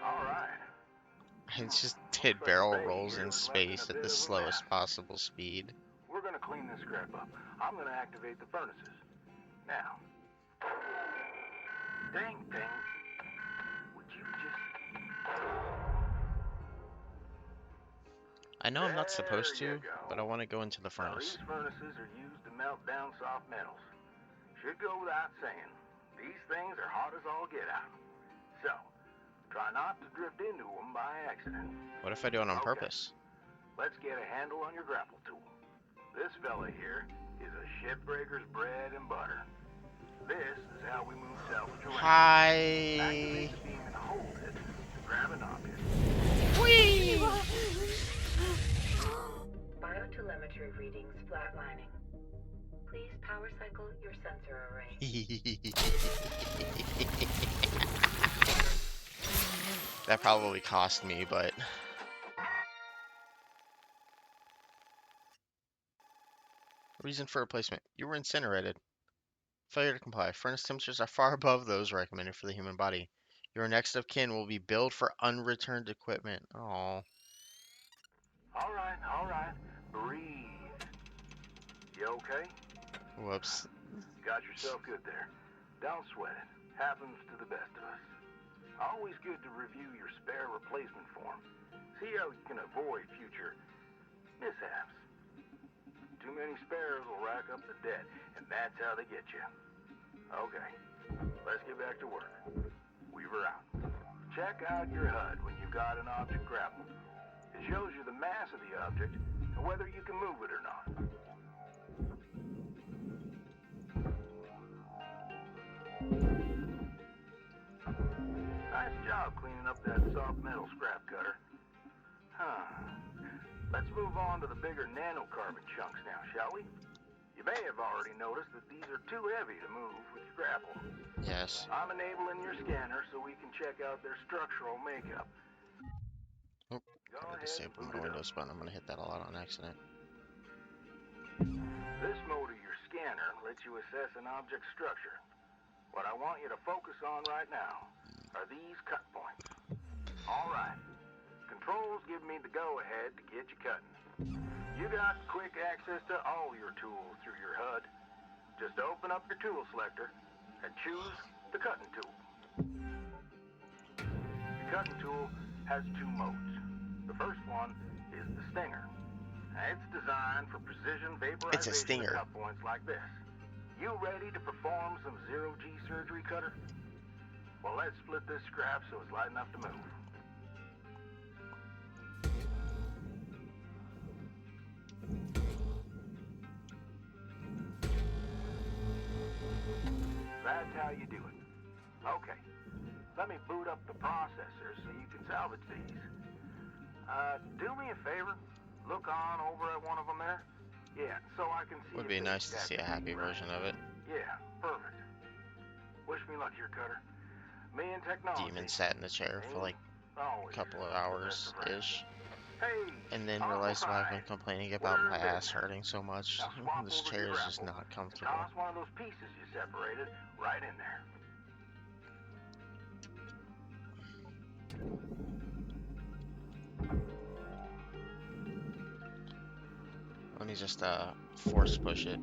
All right.
I just
Looks
did
like the
barrel
bay
rolls
here
in
was left in a
space at
bit
the
of a mess.
slowest possible speed.
We're gonna clean this crap up. I'm gonna activate the furnaces. Now. Dang thing. Would you just...
I know I'm not
There
supposed
you
to, but I
go.
want to go into the
Now these
furnace.
furnaces are used to melt down soft metals. Should go without saying. These things are hot as all get out. So, try not to drift into them by accident.
What if I do it on
Okay,
purpose?
let's get a handle on your grapple tool. This fella here is a shipbreaker's bread and butter. This is how we move salvage around. Activate
Hi.
the beam and hold it to grab an object.
Whee!
Biotelemetry readings flatlining. Please power cycle your sensor array.
That probably cost me, but reason for replacement. You were incinerated. Failure to comply. Furnace temperatures are far above those recommended for the human body. Your next of kin will be billed for unreturned equipment. Oh,
All right. Breathe. You okay?
whoops.
Got yourself good there. Don't sweat it. Happens to the best of us. Always good to review your spare replacement form. See how you can avoid future mishaps. Too many spares will rack up the debt, and that's how they get you. Okay, let's get back to work. Weaver out. Check out your HUD when you've got an object grappled. It shows you the mass of the object and whether you can move it or not. Nice job cleaning up that soft metal scrap cutter. Let's move on to the bigger nanocarbon chunks now, shall we? You may have already noticed that these are too heavy to move with your grapple.
Yes.
I'm enabling your scanner so we can check out their structural makeup.
Oh,
Go
gotta
ahead and
disable
boot
my
it up.
Windows button. I'm gonna hit that a lot on accident.
This mode of your scanner lets you assess an object's structure. What I want you to focus on right now are these cut points. All right. Controls give me the go-ahead to get you cutting. You got quick access to all your tools through your HUD. Just open up your tool selector and choose the cutting tool. The cutting tool has two modes. The first one is the stinger. Now, it's designed for precision
It's a
vaporization of
stinger.
cut points like this. You ready to perform some zero-G surgery, Cutter? Well, let's split this scrap so it's light enough to move. That's how you do it. Okay, let me boot up the processor so you can salvage these. Do me a favor. Look on over at one of them there. Yeah, so I can see
Would
if
be
they
nice to see a happy
activate right.
version of it.
Yeah, perfect. Wish me luck here, Cutter. Me and technology
Demon sat in the chair for like
ain't
a
always
couple of
the best of friends.
hours-ish,
Hey,
and then
all
realized why I've been
right.
complaining about
We're
my
in
ass
business.
hurting so much.
Now swap
This
over
chair
your
is just
grapple
not
and
comfortable.
toss one of those pieces you separated right in there.
Let me just force push it.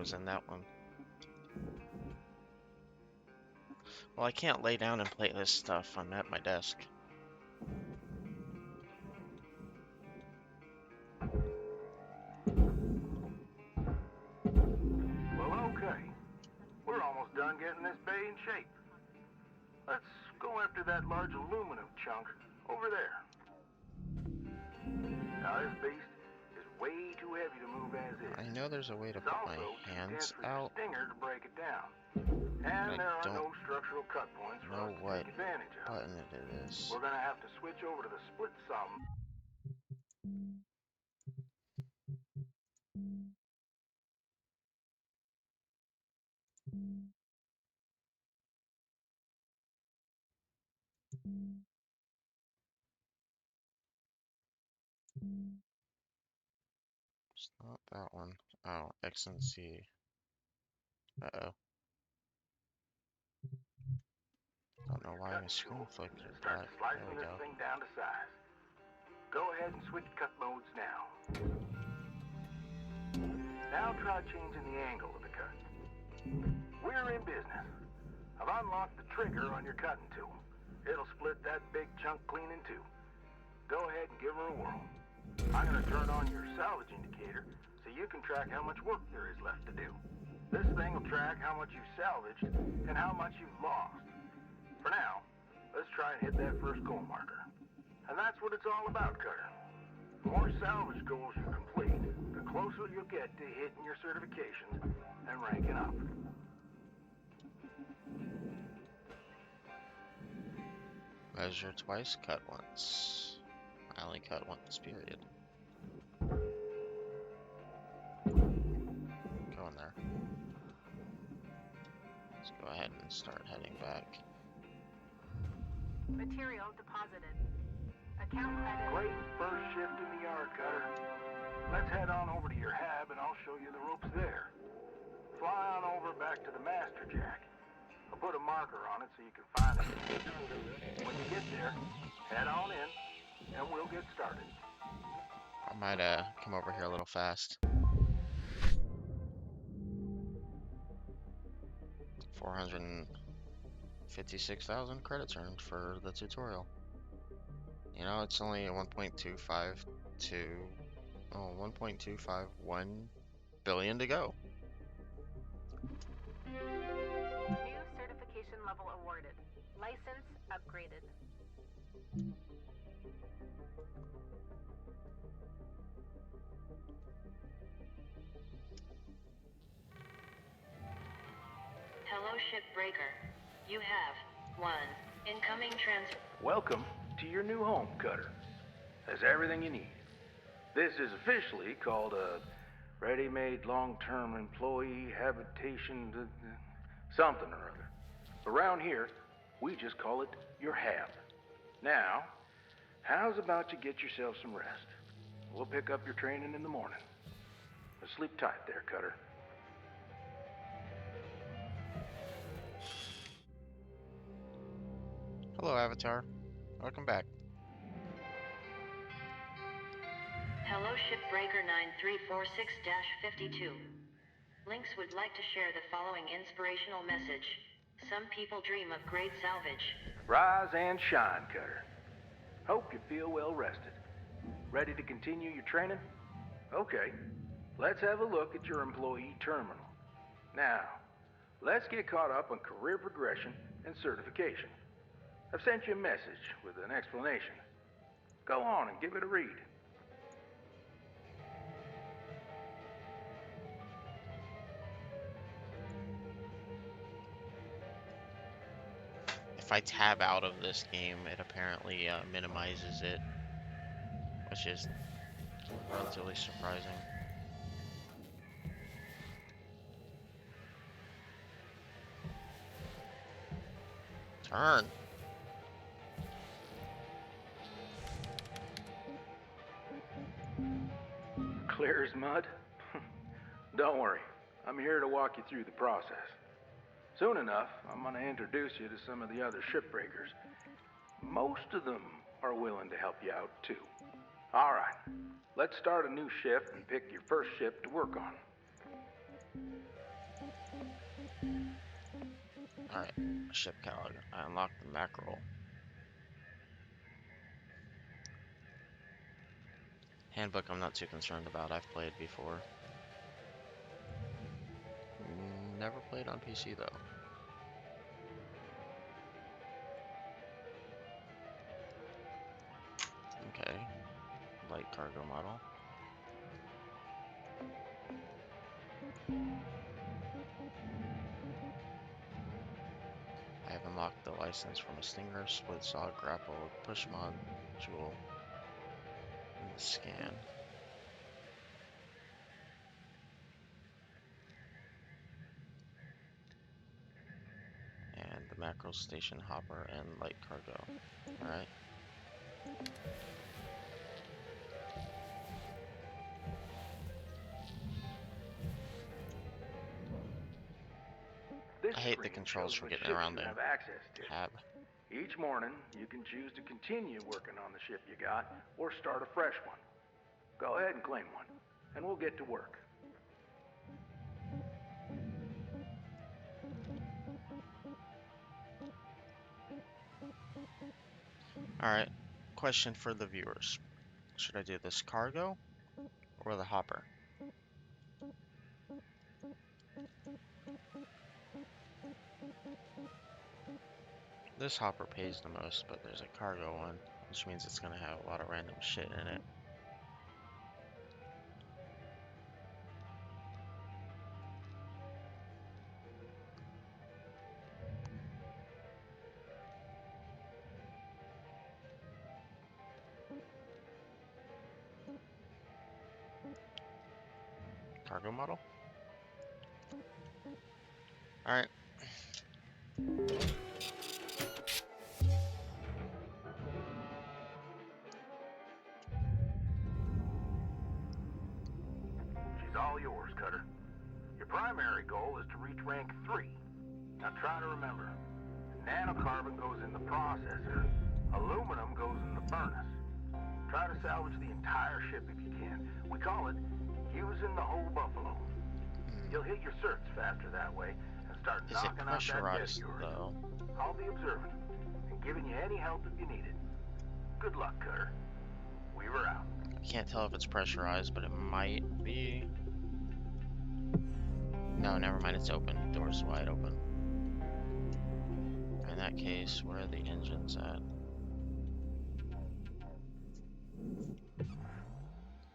was in that one. Well, I can't lay down and play this stuff. I'm at my desk.
Well, okay. We're almost done getting this bay in shape. Let's go after that large aluminum chunk over there. Now, this beast is way too heavy to move as is.
I know there's a way to
It's
put my
also too dense
hands
for your
out.
stinger to break it down.
But
And
I
there are
don't
no structural cut points for
know
us to
what
take advantage of.
button it is.
We're gonna have to switch over to the split saw.
It's not that one. Oh, X and C. Uh-oh. Don't know why my screen flickered
Start
black. There we
slicing this
go.
thing down to size. Go ahead and switch cut modes now. Now try changing the angle of the cut. We're in business. I've unlocked the trigger on your cutting tool. It'll split that big chunk clean in two. Go ahead and give her a whirl. I'm gonna turn on your salvage indicator so you can track how much work there is left to do. This thing will track how much you've salvaged and how much you've lost. For now, let's try and hit that first goal marker. And that's what it's all about, Cutter. The more salvage goals you complete, the closer you'll get to hitting your certifications and ranking up.
Measure twice, cut once. I only cut once, period. Go in there. Let's go ahead and start heading back.
Material deposited. Account edited.
Great first shift in the yard, Cutter. Let's head on over to your hab and I'll show you the ropes there. Fly on over back to the master jack. I'll put a marker on it so you can find it. When you get there, head on in and we'll get started.
I might come over here a little fast. 456,000 credits earned for the tutorial. You know, it's only 1.251 billion to go.
New certification level awarded. License upgraded.
Hello, shipbreaker. You have one incoming
Welcome to your new home, Cutter. There's everything you need. This is officially called a ready-made long-term employee habitation something or other. Around here, we just call it your hab. Now, how's about you get yourself some rest? We'll pick up your training in the morning. Now sleep tight there, Cutter.
Hello, Avatar. Welcome back.
Hello, shipbreaker 9346-52. Lynx would like to share the following inspirational message. Some people dream of great salvage.
Rise and shine, Cutter. Hope you feel well rested. Ready to continue your training? Okay, let's have a look at your employee terminal. Now, let's get caught up on career progression and certification. I've sent you a message with an explanation. Go on and give it a read.
If I tab out of this game, it apparently minimizes it, which is relatively surprising. Turn!
Clear as mud? Don't worry, I'm here to walk you through the process. Soon enough, I'm going to introduce you to some of the other shipbreakers. Most of them are willing to help you out, too. All right, let's start a new shift and pick your first ship to work on.
Alright, ship catalog. I unlocked the mackerel. Handbook I'm not too concerned about. I've played before. Never played on PC though. Okay, light cargo model. I have unlocked the license from a Stinger, split saw, grapple, push module, and the scan. And the mackerel station hopper and light cargo. Alright.
This
I hate the
screen
controls
shows
for
what
getting
ships
around
you
the
have access to.
tab.
Each morning, you can choose to continue working on the ship you got, or start a fresh one. Go ahead and claim one, and we'll get to work.
Alright, question for the viewers. Should I do this cargo or the hopper? This hopper pays the most, but there's a cargo one, which means it's gonna have a lot of random shit in it. Cargo model? Alright.
She's all yours, Cutter. Your primary goal is to reach rank 3. Now try to remember, nanocarbon goes in the processor, aluminum goes in the furnace. Try to salvage the entire ship if you can. We call it using the whole buffalo. You'll hit your certs faster that way and start
Is it
knocking out that debt of
pressurized
yours.
though?
I'll be observant and giving you any help if you need it. Good luck, Cutter. Weaver out.
I can't tell if it's pressurized, but it might be. No, never mind, it's open. Door's wide open. In that case, where are the engines at?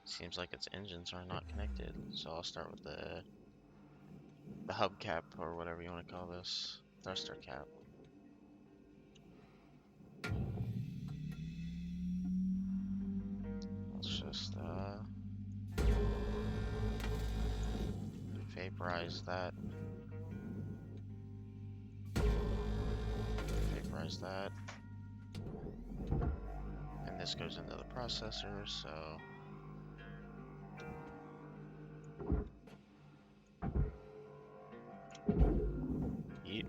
Seems like its engines are not connected, so I'll start with the hubcap, or whatever you want to call this. Thruster cap. Let's just vaporize that. Vaporize that. And this goes into the processor, so eat.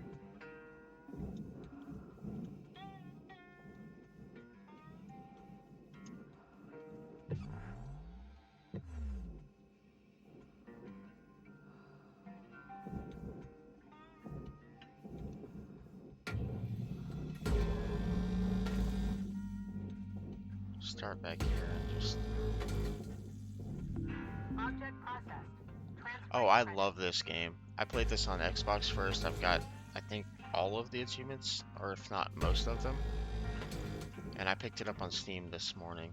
Start back here and just.
Object processed.
Oh, I love this game. I played this on Xbox first. I've got, I think, all of the achievements, or if not most of them. And I picked it up on Steam this morning.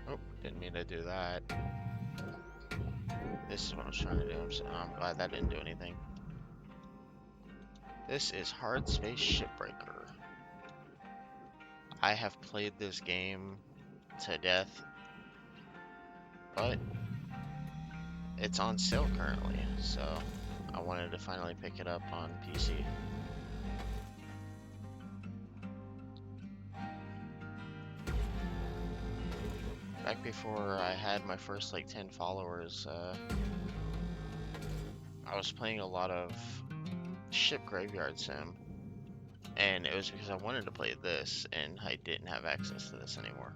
Oh, didn't mean to do that. This is what I was trying to do. I'm glad that didn't do anything. This is Hard Space Shipbreaker. I have played this game to death, but it's on sale currently, so I wanted to finally pick it up on PC. Back before I had my first like 10 followers, I was playing a lot of Ship Graveyard Sim, and it was because I wanted to play this and I didn't have access to this anymore.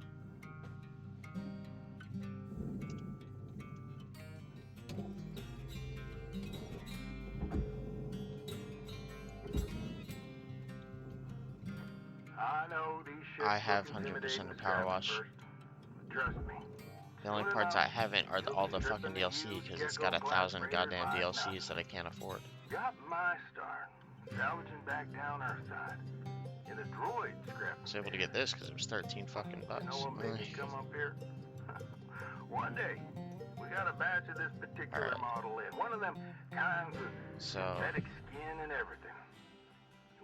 ships
I
look
have 100%
intimidating
of
to
Power
staff at
Wash.
first. Trust me.
The only
Soon
parts
enough,
I haven't are
you'll
all
be
the fucking
stripping the
DLC,
huge
because it's got
gecko
1,000
blasters
goddamn
like
DLCs
nothing.
that I can't afford.
Got my start salvaging back down Earthside in the droid
I was able to get this because it was 13 fucking
You know
bucks.
what made me come up here? One day, we got a batch of this particular
Alright.
model in. One of them kinds of
So,
synthetic skin and everything.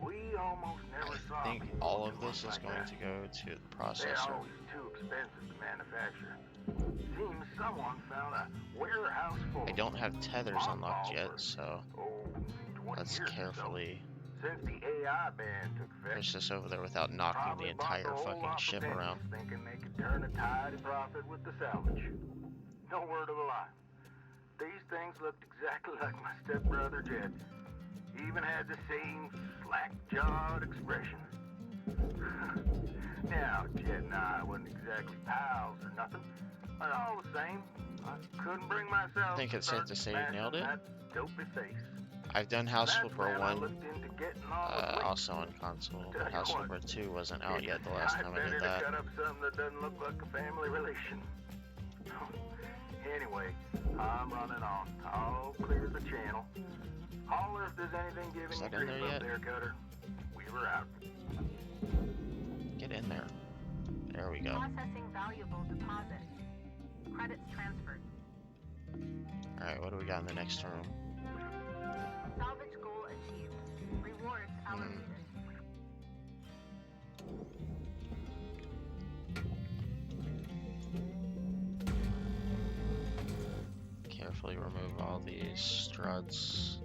We almost never saw
I think
people
all
do
of
one
this is
like
going
that.
to go to the
They're
processor.
always too expensive to manufacture. Seems someone found a warehouse full
I
of
don't have tethers unlocked yet,
mothballs
so
for 20
let's
years or so.
carefully
Since the AI ban took effect,
push this over there without knocking
probably
the
bought
entire
a whole
fucking
lot for
ship
pennies,
around.
thinking they could turn a tidy profit with the salvage. No word of a lie. These things looked exactly like my stepbrother Jed. Even had the same slack-jawed expression. Now, Jed and I wasn't exactly pals or nothing, but all the same, I couldn't bring myself
I think
to
it's safe
start
to say you
smashing
nailed it.
that dopey face.
I've done House
That's
Flipper
when I
1,
looked into getting on with Link.
also on console,
Tell
but
you
House
what,
Flipper 2 wasn't out yet the last time I
better
did
to
that.
cut up something that doesn't look like a family relation. Anyway, I'm running on. I'll clear the channel. Holler if there's anything giving
Is
you
that in
grief
there
up
yet?
there, Cutter. We were out.
Get in there. There we go.
Processing valuable deposit. Credits transferred.
Alright, what do we got in the next room?
Salvage goal achieved. Rewards allocated.
Carefully remove all these struts.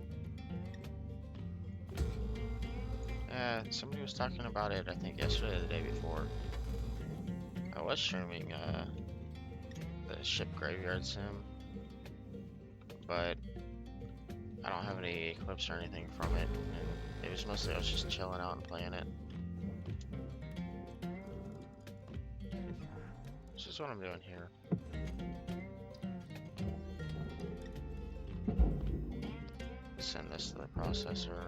Somebody was talking about it, I think yesterday or the day before. I was streaming the ship graveyard sim, but I don't have any clips or anything from it, and it was mostly I was just chilling out and playing it. This is what I'm doing here. Send this to the processor.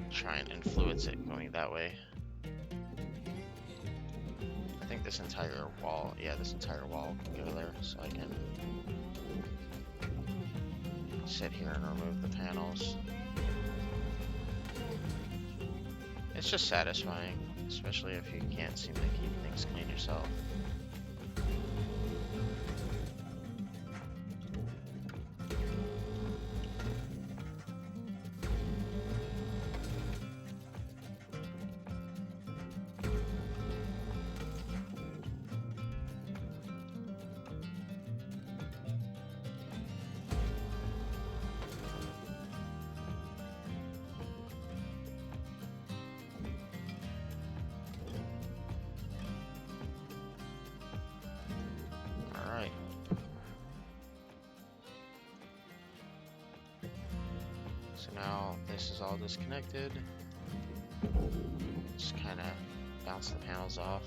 Try and influence it going that way. I think this entire wall, this entire wall can go there, so I can sit here and remove the panels. It's just satisfying, especially if you can't seem to keep things clean yourself. Alright. So now this is all disconnected. Just kind of bounce the panels off.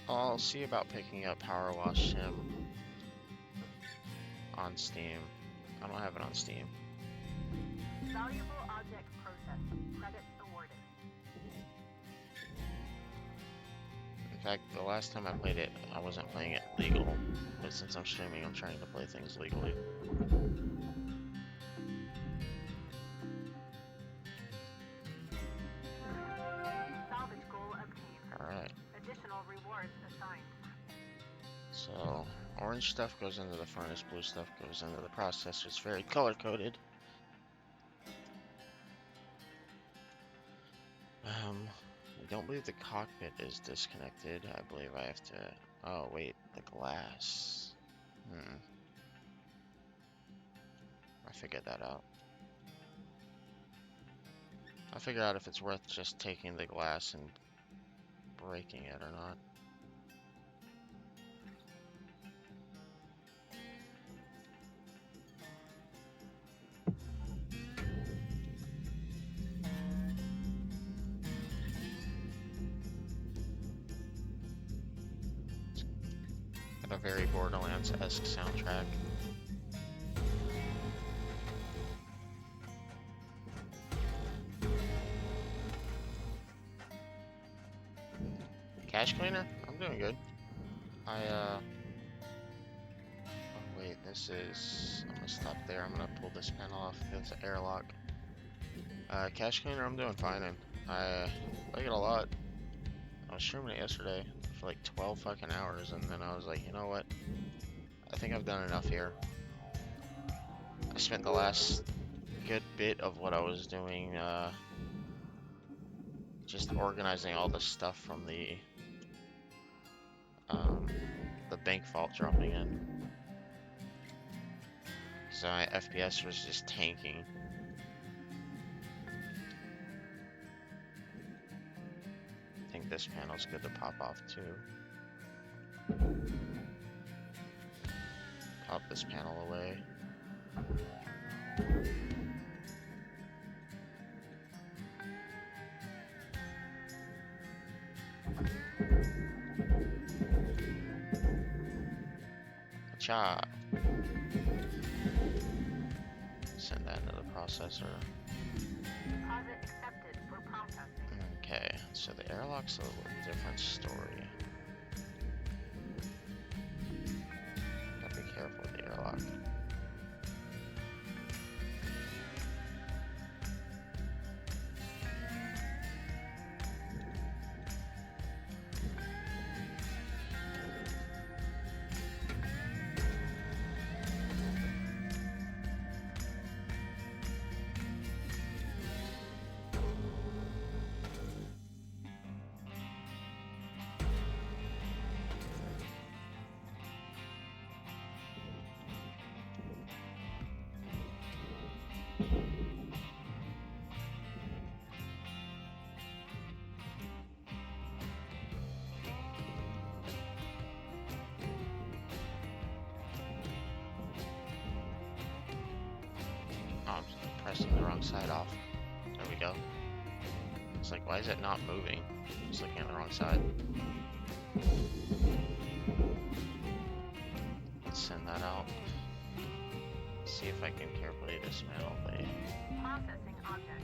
I'll see about picking up Power Wash Sim on Steam. I don't have it on Steam.
Valuable object processed. Credits awarded.
In fact, the last time I played it, I wasn't playing it legal. But since I'm streaming, I'm trying to play things legally.
Salvage goal obtained.
Alright.
Additional rewards assigned.
So, orange stuff goes into the furnace, blue stuff goes into the processor. It's very color-coded. I don't believe the cockpit is disconnected. I believe I have to... Oh, wait, the glass. I figured that out. I'll figure out if it's worth just taking the glass and breaking it or not. very Borderlands-esque soundtrack. Cache cleaner? I'm doing good. Oh wait, this is... I'm gonna stop there. I'm gonna pull this panel off. It's an airlock. Cache cleaner, I'm doing fine in. I like it a lot. I was streaming it yesterday for like 12 fucking hours, and then I was like, you know what? I think I've done enough here. I spent the last good bit of what I was doing, just organizing all the stuff from the bank vault dropping in. So my FPS was just tanking. I think this panel's good to pop off too. Pop this panel away. Cha. Send that into the processor.
Deposit accepted for processing.
Okay, so the airlock's a little different story. Gotta be careful with the airlock. Oh, I'm pressing the wrong side off. There we go. It's like, why is it not moving? Just looking at the wrong side. Let's send that out. See if I can carefully dismantle the...
Processing object.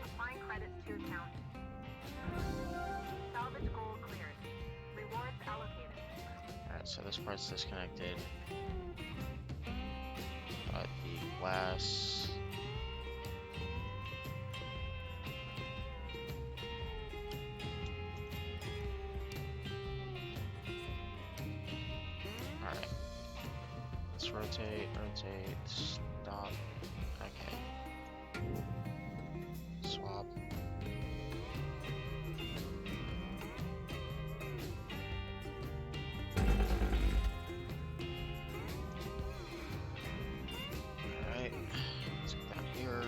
Applying credits to account. Salvage goal cleared. Rewards allocated.
Alright, so this part's disconnected. Got the glass. Alright. Let's rotate, stop. Okay. Swap. Alright. Let's get down here.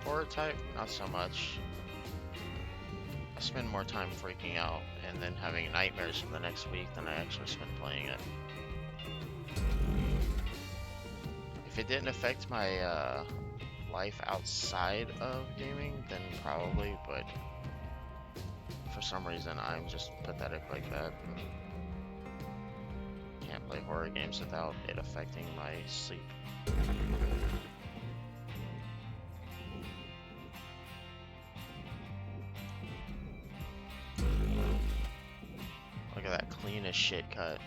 Horror type, not so much. I spend more time freaking out and then having nightmares for the next week than I actually spend playing it. If it didn't affect my life outside of gaming, then probably, but for some reason I'm just pathetic like that and can't play horror games without it affecting my sleep. Look at that clean as shit cut.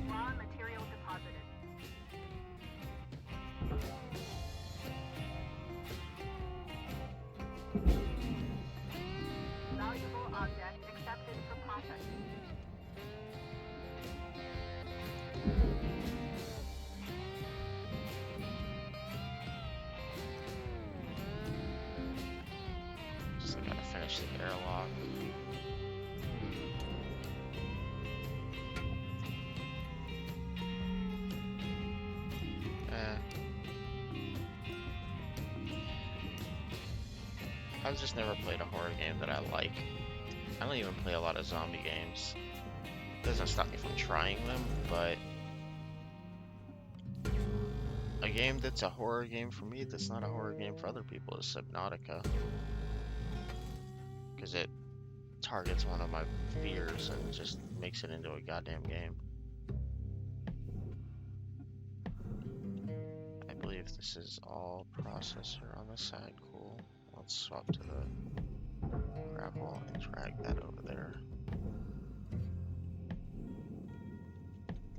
Raw material deposited. Valuable object accepted for processing.
Just gotta finish the airlock. I've just never played a horror game that I like. I don't even play a lot of zombie games. Doesn't stop me from trying them, but a game that's a horror game for me that's not a horror game for other people is Subnautica. Because it targets one of my fears and just makes it into a goddamn game. I believe this is all processor on the side. Cool. Let's swap to the grapple and drag that over there.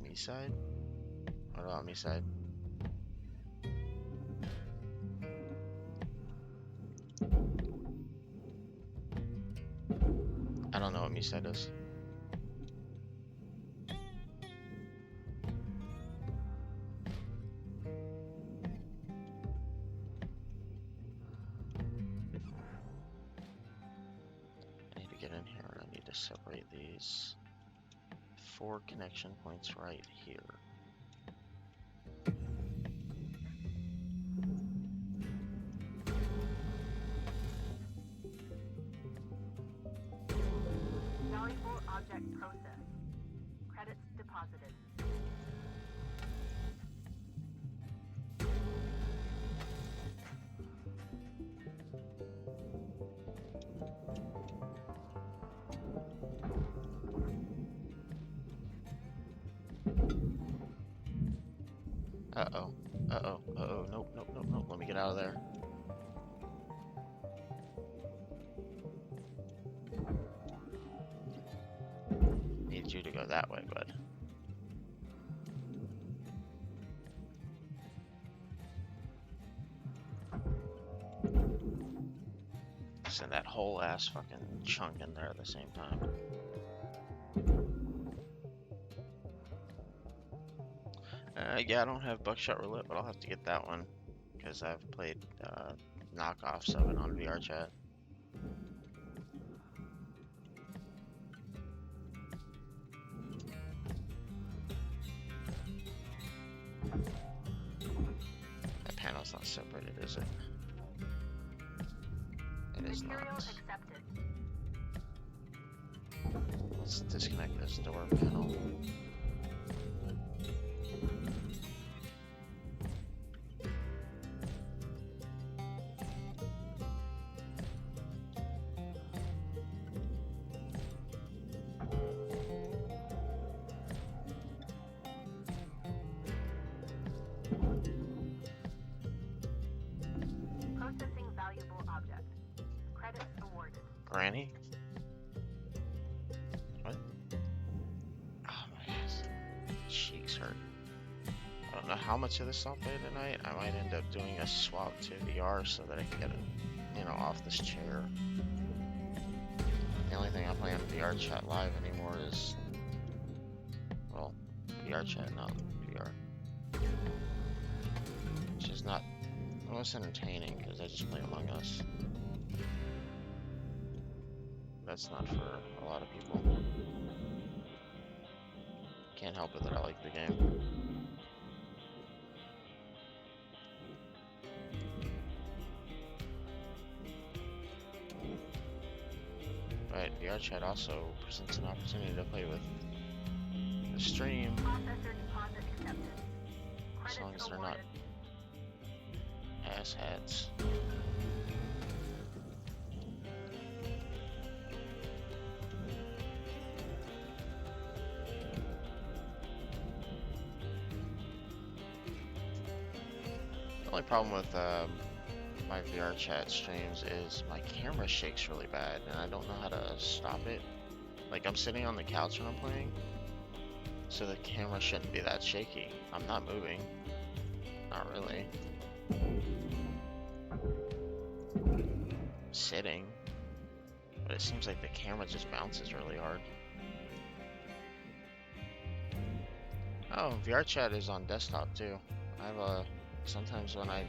Me side? What about me side? I don't know what me side is. I need to get in here. I need to separate these 4 connection points right here.
Valuable object processed. Credits deposited.
Uh-oh. Uh-oh. Uh-oh. Nope, nope, nope, nope. Let me get out of there. Need you to go that way, bud. Send that whole ass fucking chunk in there at the same time. Yeah, I don't have Buckshot Roulette, but I'll have to get that one because I've played knockoffs of it on VR chat. That panel's not separated, is it? It is
Material
not.
accepted.
Let's disconnect this door panel.
Processing valuable object. Credits awarded.
Granny? What? Oh my gosh. Cheeks hurt. I don't know how much of this I'll play tonight. I might end up doing a swap to VR so that I can get it, you know, off this chair. The only thing I play on VR chat live anymore is, well, VR chat, not VR. Which is not the most entertaining because I just play Among Us. That's not for a lot of people. Can't help it that I like the game. But VR chat also presents an opportunity to play with the stream,
Processor deposit accepted.
as long
Credits
as they're not
awarded.
asshats. The only problem with my VR chat streams is my camera shakes really bad, and I don't know how to stop it. Like, I'm sitting on the couch when I'm playing, so the camera shouldn't be that shaky. I'm not moving. Not really. I'm sitting. But it seems like the camera just bounces really hard. Oh, VR chat is on desktop too. I have a... Sometimes when I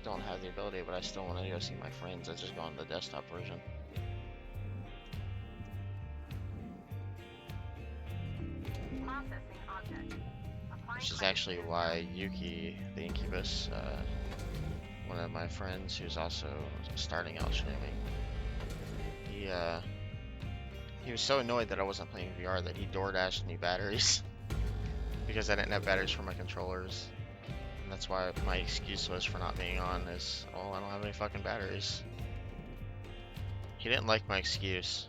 don't have the ability, but I still want to go see my friends, I just go on the desktop version.
Processing object. Applying
Which is
credits
actually
to
why Yuki, the Incubus, one of my friends who's also starting out streaming, he He was so annoyed that I wasn't playing VR that he door dashed me batteries because I didn't have batteries for my controllers. And that's why my excuse was for not being on is, well, I don't have any fucking batteries. He didn't like my excuse.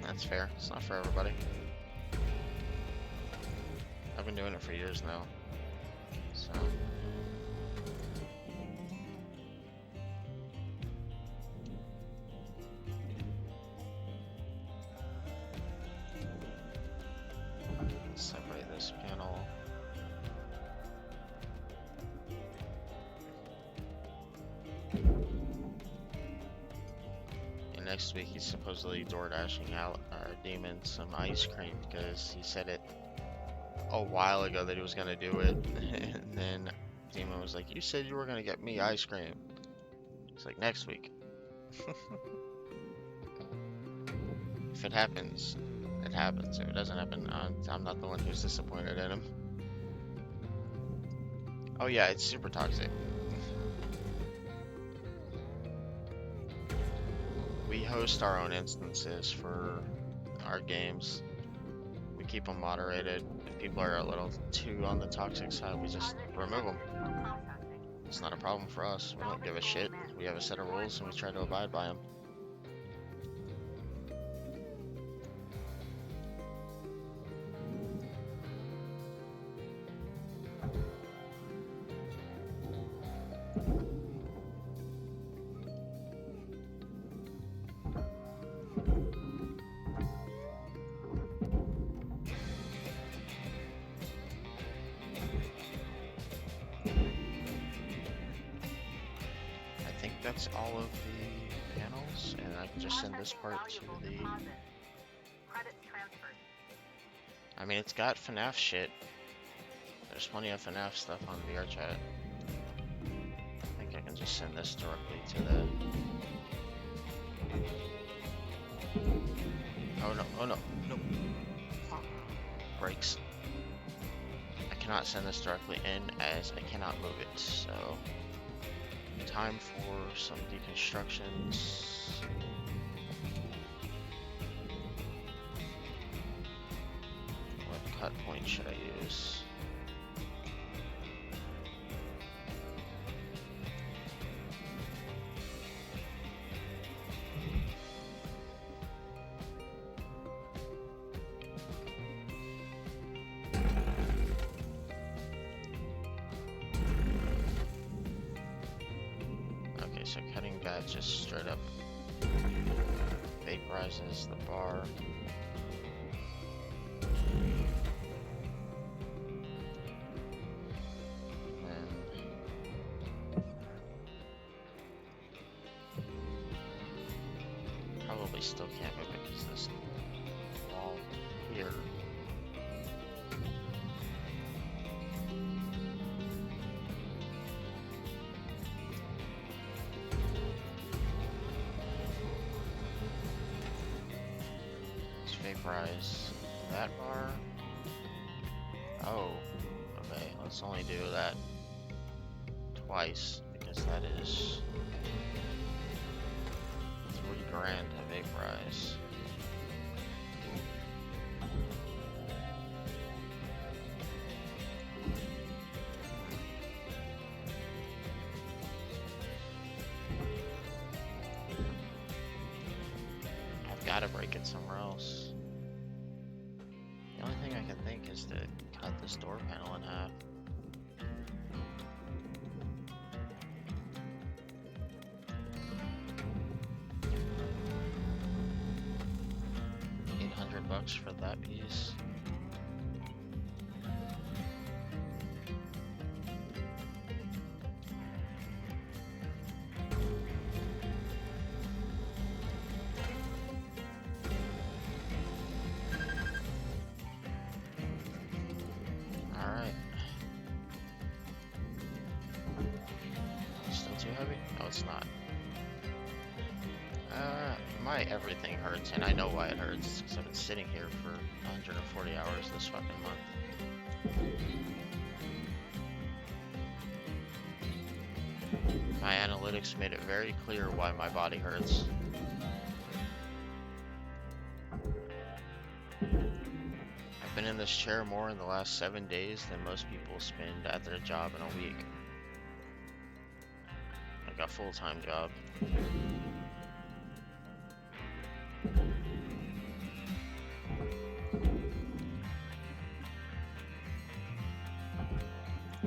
That's fair. It's not for everybody. I've been doing it for years now. So. Separate this panel. And next week he's supposedly door dashing out our demon some ice cream because he said it a while ago that he was gonna do it. And then Demon was like, "You said you were gonna get me ice cream." It's like next week. If it happens, it happens. If it doesn't happen, I'm not the one who's disappointed in him. Oh yeah, it's super toxic. We host our own instances for our games. We keep them moderated. If people are a little too on the toxic side, we just remove them. It's not a problem for us. We don't give a shit. We have a set of rules and we try to abide by them. I think that's all of the panels, and I can just send this part to the... I mean, it's got FNAF shit. There's plenty of FNAF stuff on VR chat. I think I can just send this directly to the... Oh no, oh no, no. Brakes. I cannot send this directly in as I cannot move it, so... Time for some deconstructions. What cut point should I use? So cutting that just straight up vaporizes the bar. And probably still can't move it because this wall here. Vaporize that bar. Oh, okay. Let's only do that twice because that is $3 grand to vaporize. I've got to break it somewhere else. The only thing I can think is to cut this door panel in half. $800 for that piece. It's not. My everything hurts, and I know why it hurts, because I've been sitting here for 140 hours this fucking month. My analytics made it very clear why my body hurts. I've been in this chair more in the last 7 days than most people spend at their job in a week. Like a full-time job.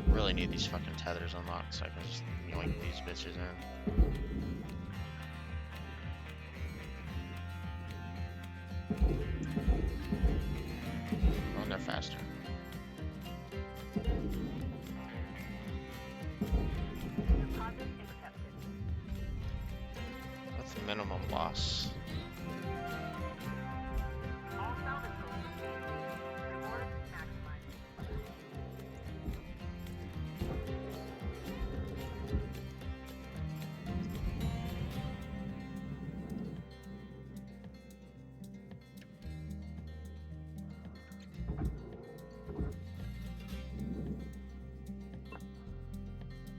Really need these fucking tethers unlocked so I can just yoink these bitches in. Oh, they're faster.
Deposit accepted.
What's the minimum loss?
All salvage goals achieved. Reward maximized.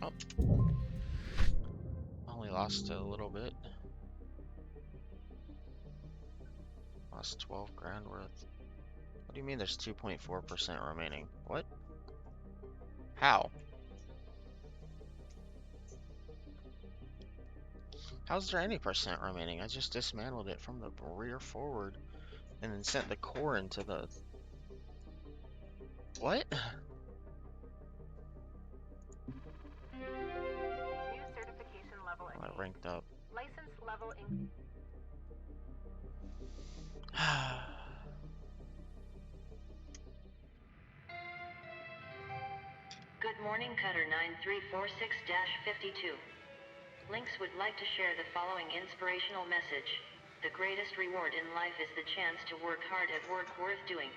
Oh. Only lost a little bit. Lost 12 grand worth. What do you mean there's 2.4% remaining? What? How? How's there any percent remaining? I just dismantled it from the rear forward and then sent the core into the... What?
New certification level
Oh, I
achieved.
ranked up.
License level in.
Good morning, Cutter 9346-52. Lynx would like to share the following inspirational message. The greatest reward in life is the chance to work hard at work worth doing.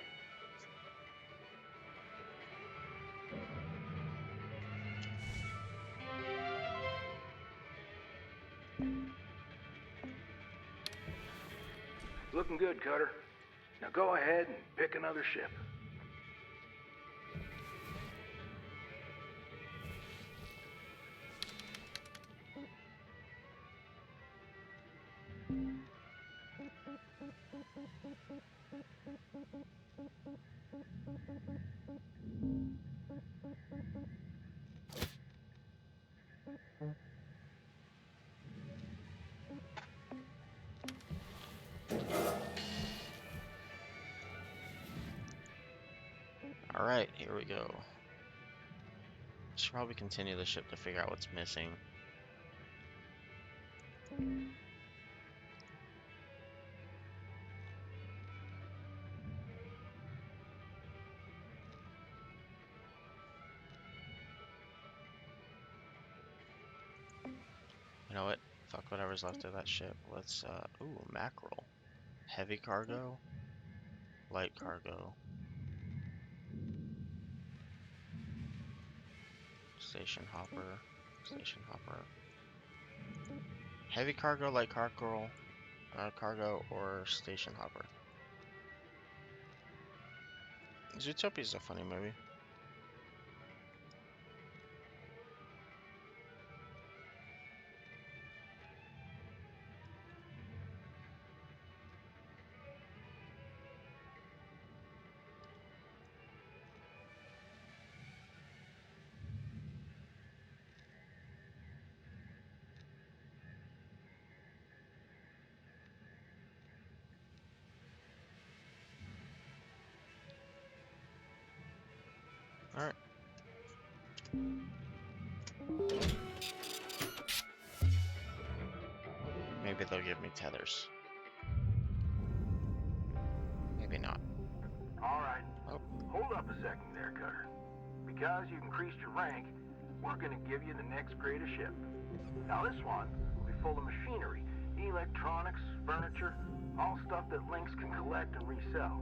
Looking good, Cutter. Now go ahead and pick another ship.
Alright, here we go. Should probably continue the ship to figure out what's missing. You know what? Fuck whatever's left of that ship. Let's, ooh, mackerel. Heavy cargo, light cargo, station hopper, station hopper. Heavy cargo, light cargo, cargo, or station hopper. Zootopia's a funny movie. Alright. Maybe they'll give me tethers. Maybe not.
All right.
Oh.
Hold up a second there, Cutter. Because you've increased your rank, we're gonna give you the next greatest ship. Now this one will be full of machinery, electronics, furniture, all stuff that Lynx can collect and resell.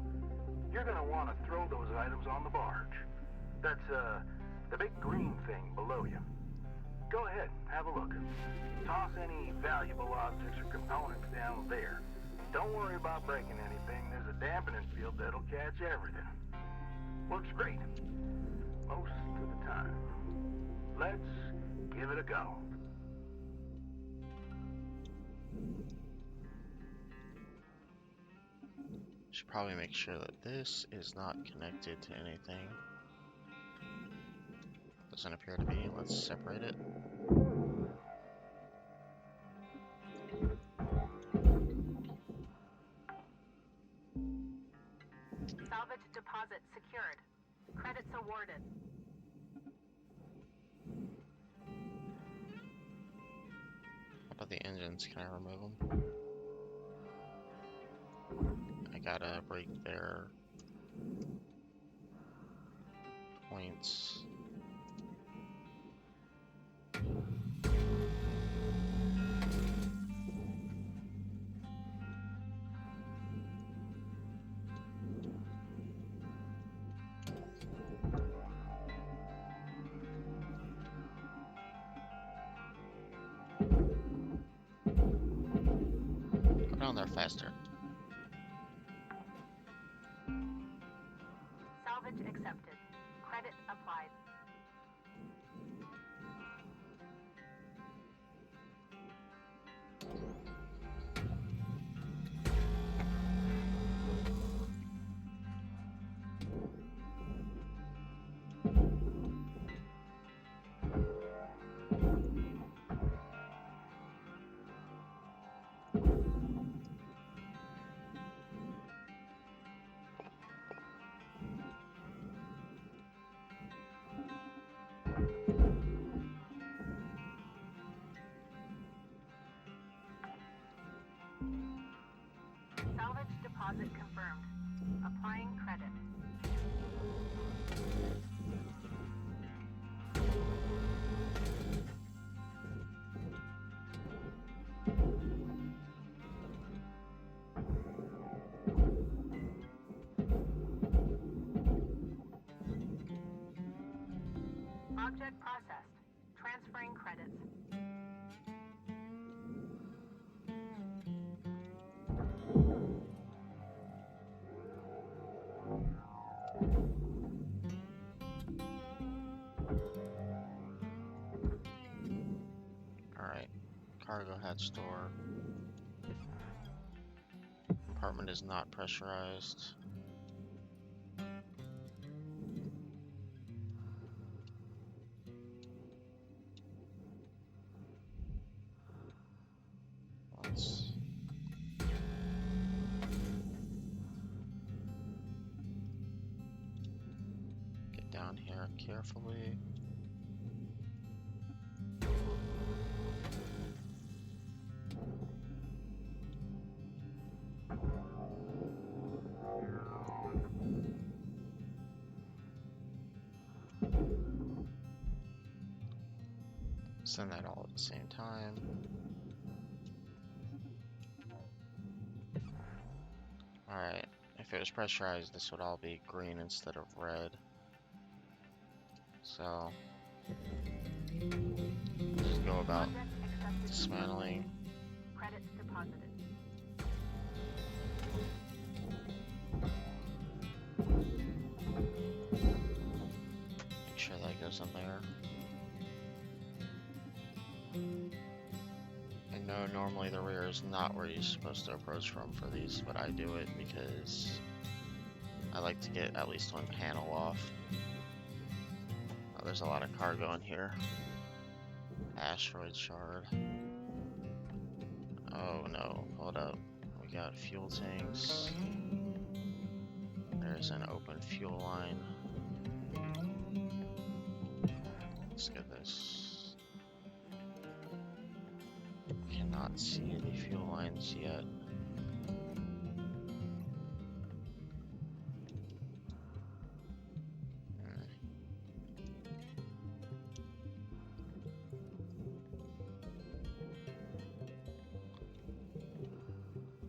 You're gonna want to throw those items on the barge. That's, the big green thing below you. Go ahead, have a look. Toss any valuable objects or components down there. Don't worry about breaking anything. There's a dampening field that'll catch everything. Works great. Most of the time. Let's give it a go.
Should probably make sure that this is not connected to anything. Doesn't appear to be. Let's separate it.
Salvage deposit secured. Credits awarded.
How about the engines? Can I remove them? I gotta break their points. Go down there faster.
Salvage accepted. Credit applied. Salvage deposit confirmed. Applying credit. Object processed. Transferring credits.
Alright. Cargo hatch door. Compartment is not pressurized. Let's get down here carefully. Send that all at the same time. Alright, if it was pressurized, this would all be green instead of red. So, just go about
Object accepted.
dismantling.
Credits deposited.
Make sure that goes in there. I know normally the rear is not where you're supposed to approach from for these, but I do it because I like to get at least one panel off. Oh, there's a lot of cargo in here. Asteroid shard. Oh no, hold up. We got fuel tanks. There's an open fuel line. Let's get this. Cannot see any fuel lines yet.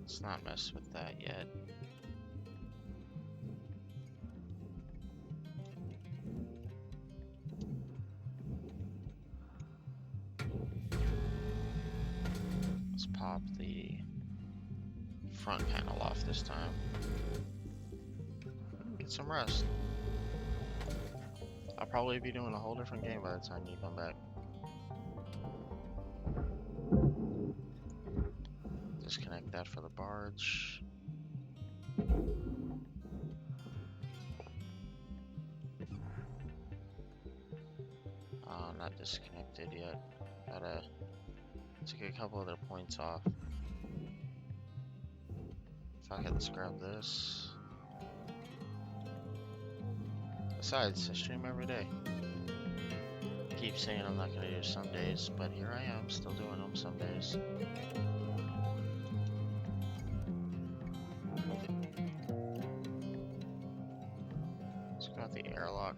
Let's not mess with that yet. Let's pop the front panel off this time. Get some rest. I'll probably be doing a whole different game by the time you come back. that for the barge. Not disconnected yet. Gotta take a couple other points off. Fuck it, let's grab this. Besides, I stream every day. I keep saying I'm not gonna do some days, but here I am, still doing them some days. Let's go out the airlock.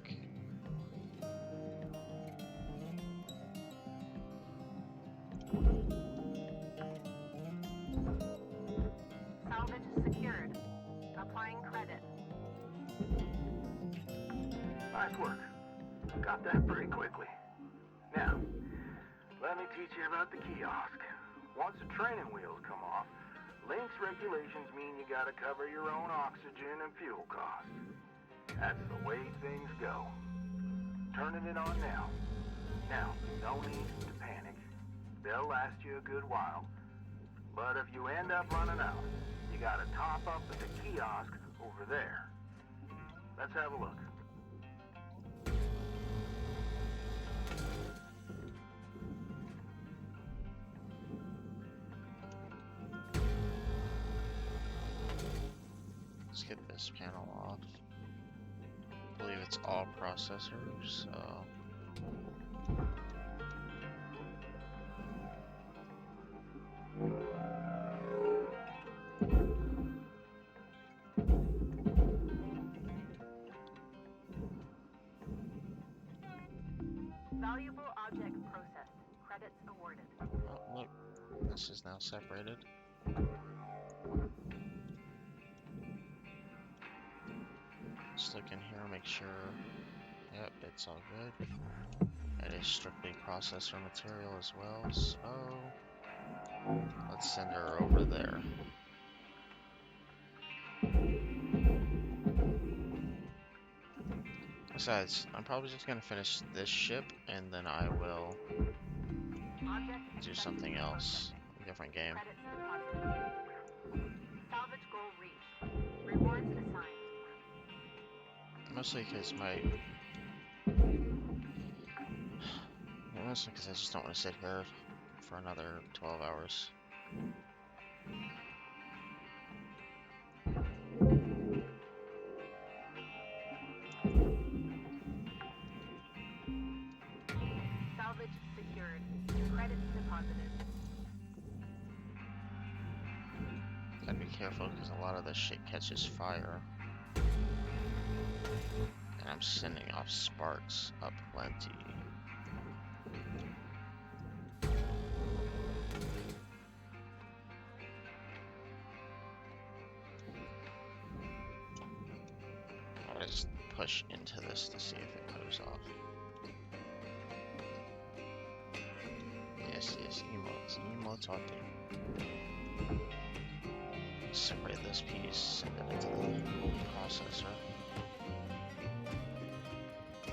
Salvage secured. Applying credit.
Nice work. Got that pretty quickly. Now, let me teach you about the kiosk. Once the training wheels come off, Link's regulations mean you gotta cover your own oxygen and fuel costs. That's the way things go. Turning it on now. Now, no need to panic. They'll last you a good while. But if you end up running out, you gotta top up at the kiosk over there. Let's have a look.
Let's get this panel off. I believe it's all processors, so...
Valuable object processed. Credits awarded.
Oh, look. This is now separated. Just look in here, make sure. Yep, it's all good. It is strictly processor material as well, so let's send her over there. Besides, I'm probably just gonna finish this ship and then I will do something else. A different game.
Salvage goal reached. Rewards assigned.
Mostly because Mostly because I just don't want to sit here for another 12 hours.
Salvage secured. Credits deposited.
Gotta be careful because a lot of this shit catches fire. And I'm sending off sparks aplenty. I'll just push into this to see if it goes off. Yes, emotes. Emotes are there. Separate this piece, send it into the processor.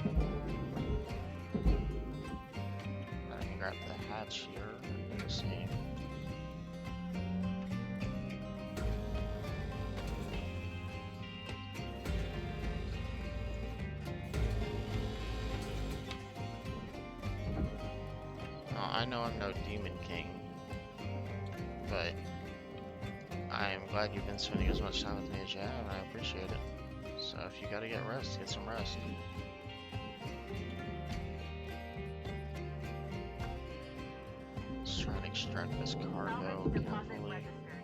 Then I can grab the hatch here, and do the same. Now, I know I'm no Demon King, but I am glad you've been spending as much time with me as you have, and I appreciate it. So if you gotta get rest, get some rest. Let's try and extract this cargo
Salvage deposit
carefully.
registered.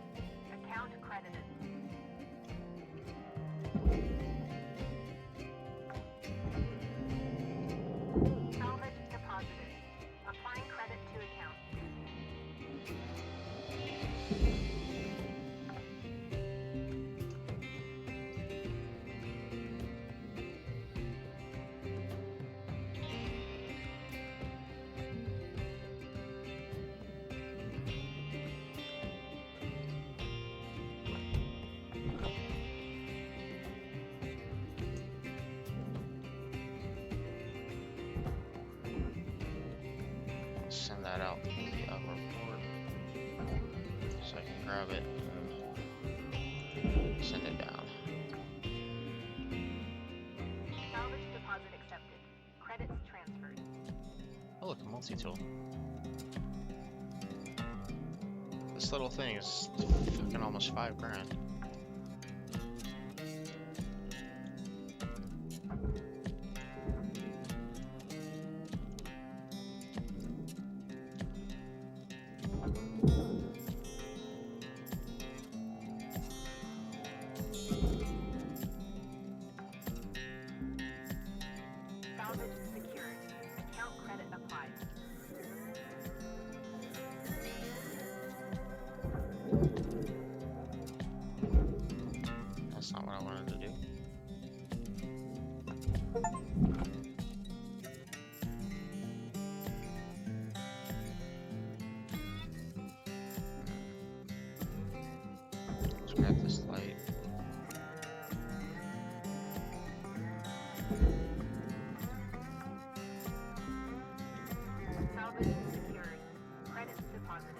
Account credited. Salvage deposited. Applying credit to account.
Send that out through the upper port so I can grab it and Send it down.
Salvage deposit accepted. Credits transferred.
Oh look, a multi-tool. This little thing is fucking almost $5 grand.
Salvage secured. Account credit applied.
That's not what I wanted to do. Let's grab this light.
Salvage secured. Credits deposited.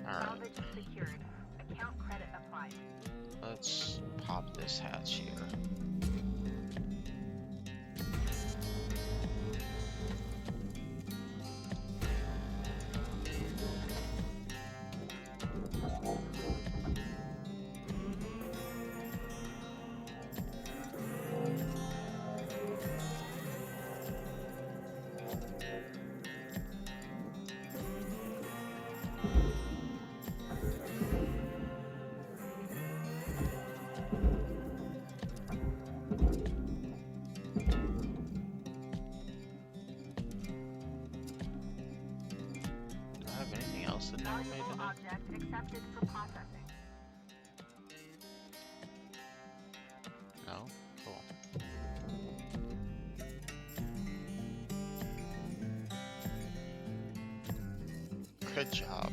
Alright,
Salvage secured. Account credit applied.
let's pop this hatch here. Do I have anything else that never made
Valuable
it in?
object accepted for processing.
No? Cool. Good job.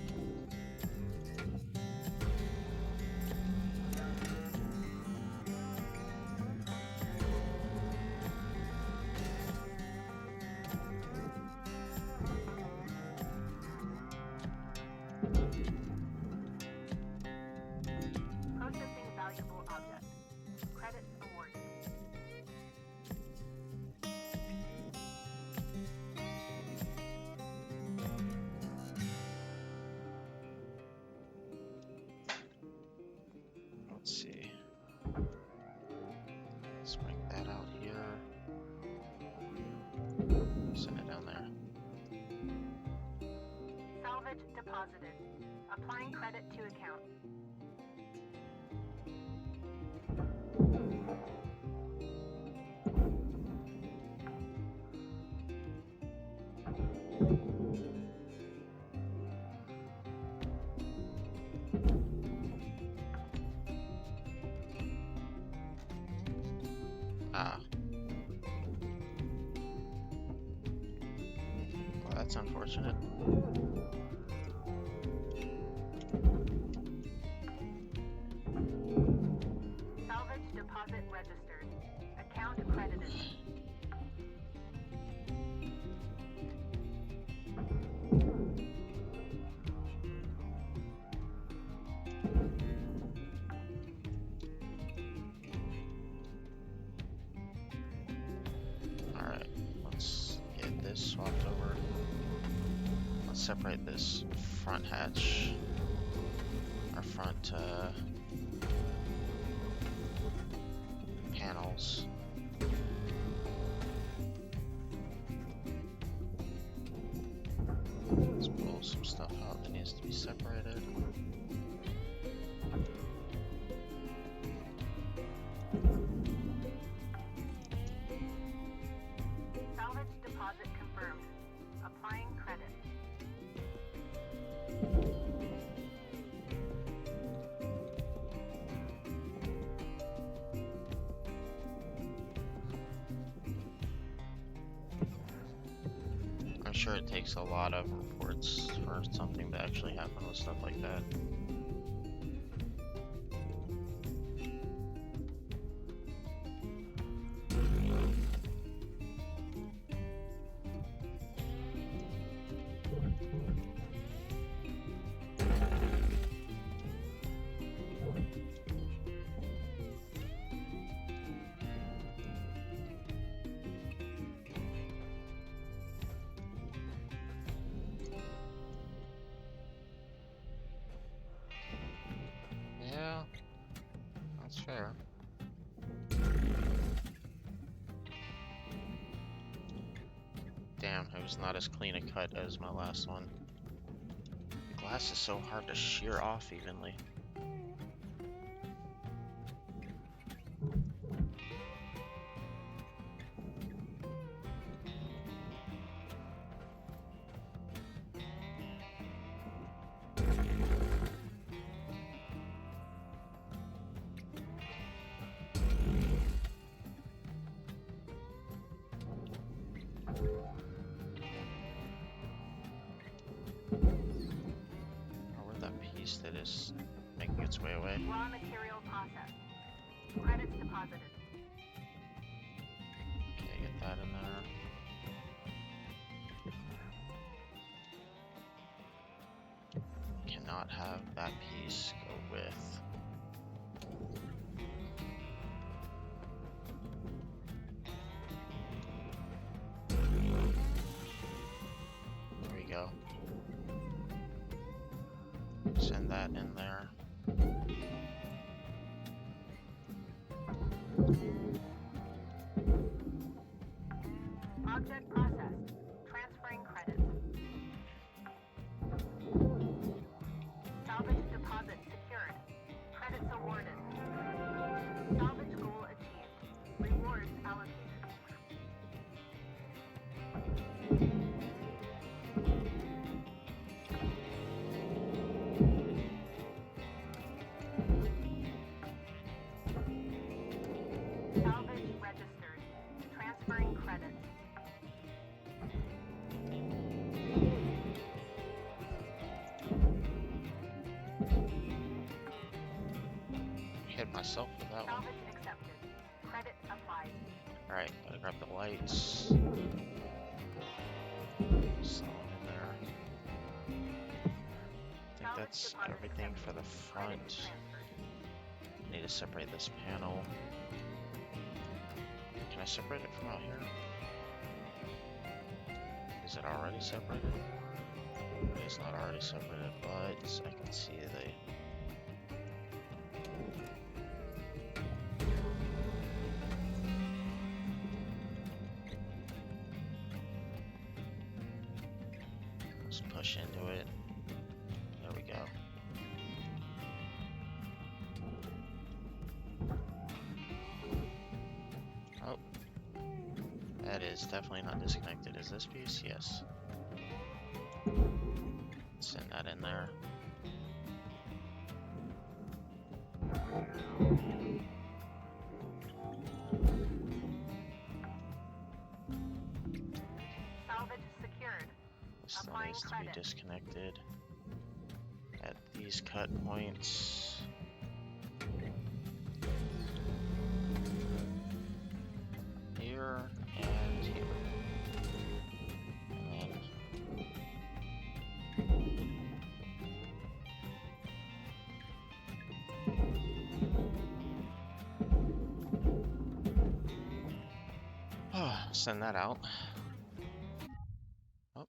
Processing valuable object. Credits awarded.
Let's see. Let's bring that out here. Send it down there.
Salvage deposited. Applying credit to account.
Ah. Well, that's unfortunate.
Salvage deposit registered. Account credited.
Alright, let's get this swapped over. Let's separate this front hatch, our front panels. Let's pull some stuff out that needs to be separated.
Salvage deposit confirmed. Applying credit.
I'm sure it takes a lot of reports for something to actually happen with stuff like that. Yeah, that's fair. Damn, it was not as clean a cut as my last one. Glass is so hard to shear off evenly. That is making its way away.
Raw material processed. Credits deposited.
Okay, get that in there. Cannot have that piece go with. There we go. Send that in there.
Object processed. Transferring credits. Salvage deposit secured. Credits awarded. Salvage goal achieved. Rewards allocated. Salvage registered. Transferring credits.
Hit myself with that one.
Salvage accepted. Credit applied.
Alright, gotta grab the lights. Someone in there. I think that's everything for the front. I need to separate this panel. Can I separate it from out here? Is it already separated? It's not already separated, but I can see the. Let's push into it. There we go. Oh. That is definitely not disconnected. Is this piece? Yes. Send that in there.
Salvage secured.
This still
Applying
needs to be
credit.
disconnected at these cut points. Here and here. And then send that out. Oh.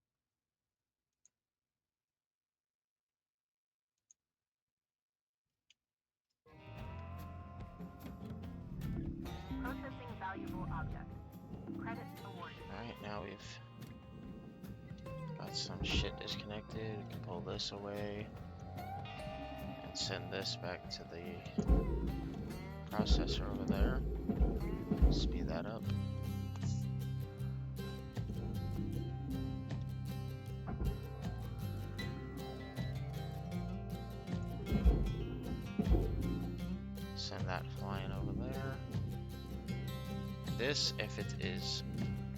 Processing valuable object. Credit awarded.
Alright, now we've got some shit disconnected. We can pull this away and send this back to the processor over there. Speed that up. Send that flying over there. This, if it is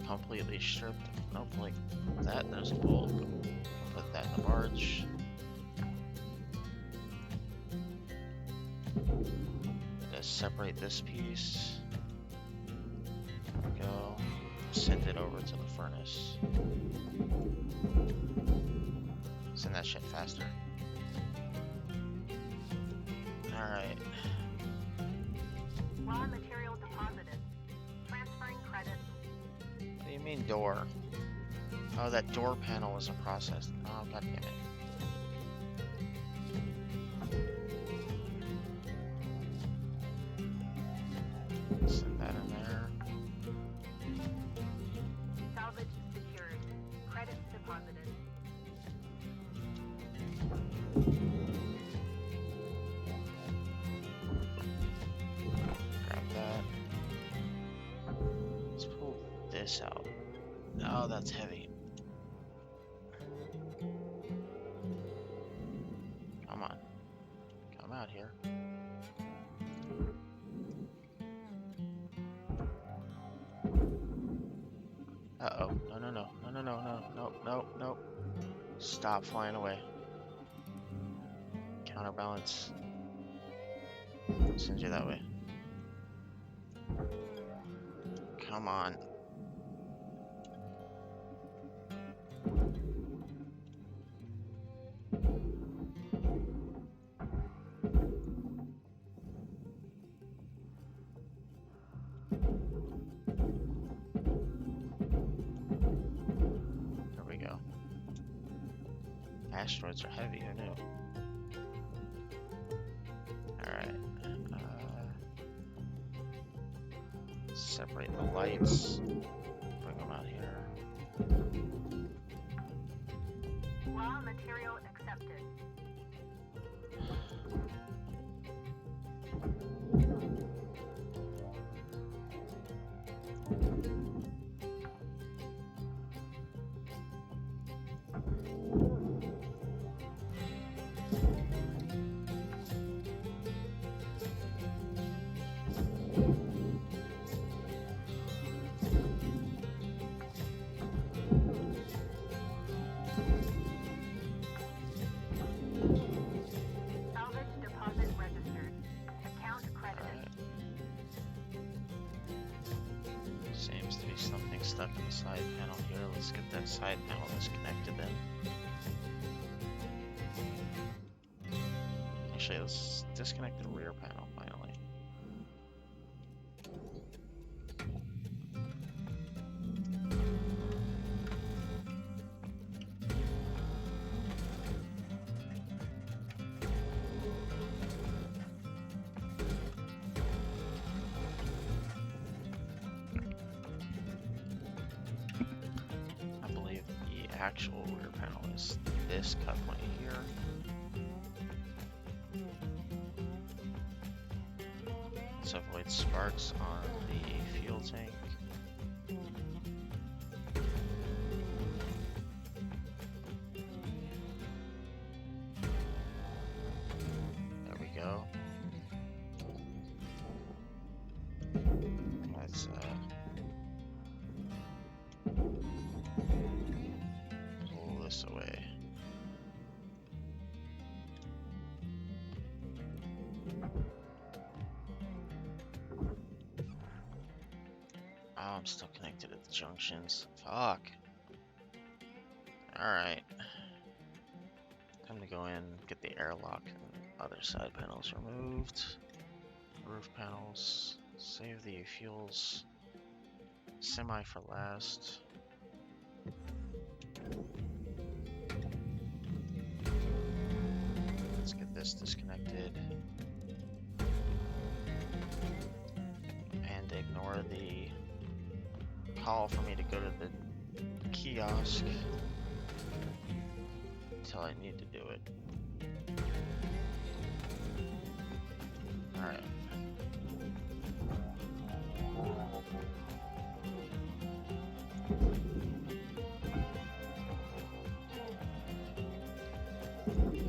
completely stripped, nope, like that, there's a bolt. Put that in the barge. Just separate this piece. There we go. Send it over to the furnace. Send that shit faster. Alright.
Raw material deposited. Transferring credits.
What do you mean door? Oh, that door panel wasn't processed. Oh, god damn it. Send that in there.
Salvage secured. Credits deposited.
Grab that. Let's pull this out. Oh, that's heavy. Come on. Come out here. Uh-oh. No, no, no. No, no, no, no. No, no, no. Stop flying away. Counterbalance. Send you that way. Come on. There we go. Asteroids are heavy, who knew? Alright. Separate the lights. Bring them out here.
Raw material accepted. Salvage deposit registered. Account credited.
Seems to be something stuck in the side panel here. Let's get that side panel disconnected then. Actually, let's disconnect the rear panel finally. I believe the actual rear panel is this cut point here. Let's avoid sparks on the fuel tank. There we go. Let's pull this away. Oh, I'm still connected at the junctions. Fuck. Alright. Time to go in, get the airlock and other side panels removed. Roof panels. Save the fuels. Semi for last. Let's get this disconnected. And ignore the call for me to go to the kiosk until I need to do it. Alright.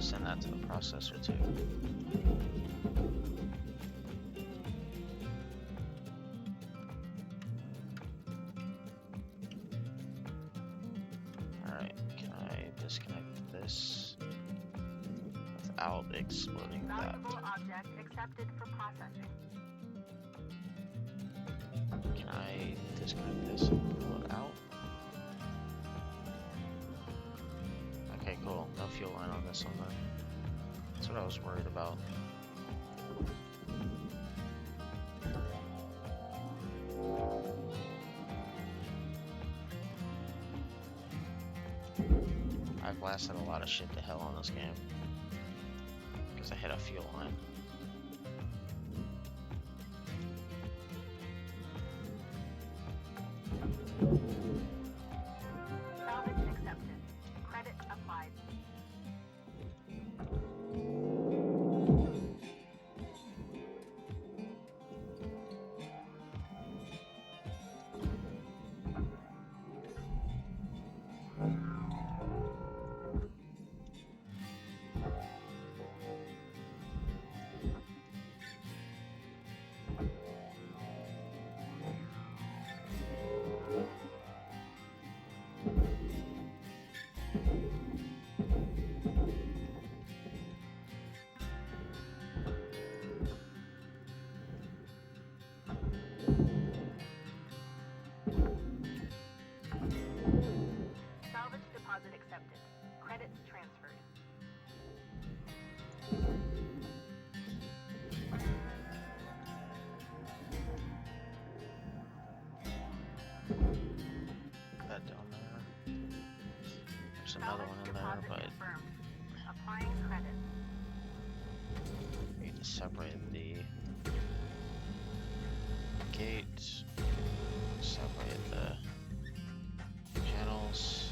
Send that to the processor too. Alright, can I disconnect this without exploding that?
Valuable object accepted for processing.
Can I disconnect this and pull it out? Okay, cool. No fuel this one then. That's what I was worried about. I blasted a lot of shit to hell on this game because I hit a fuel line.
Salvage accepted. Credit applied. Salvage deposit accepted. Credits transferred.
That down there. There's another
Salvage
one in there,
deposit
but
confirmed. Applying credits.
I need to separate the gate, separate the panels.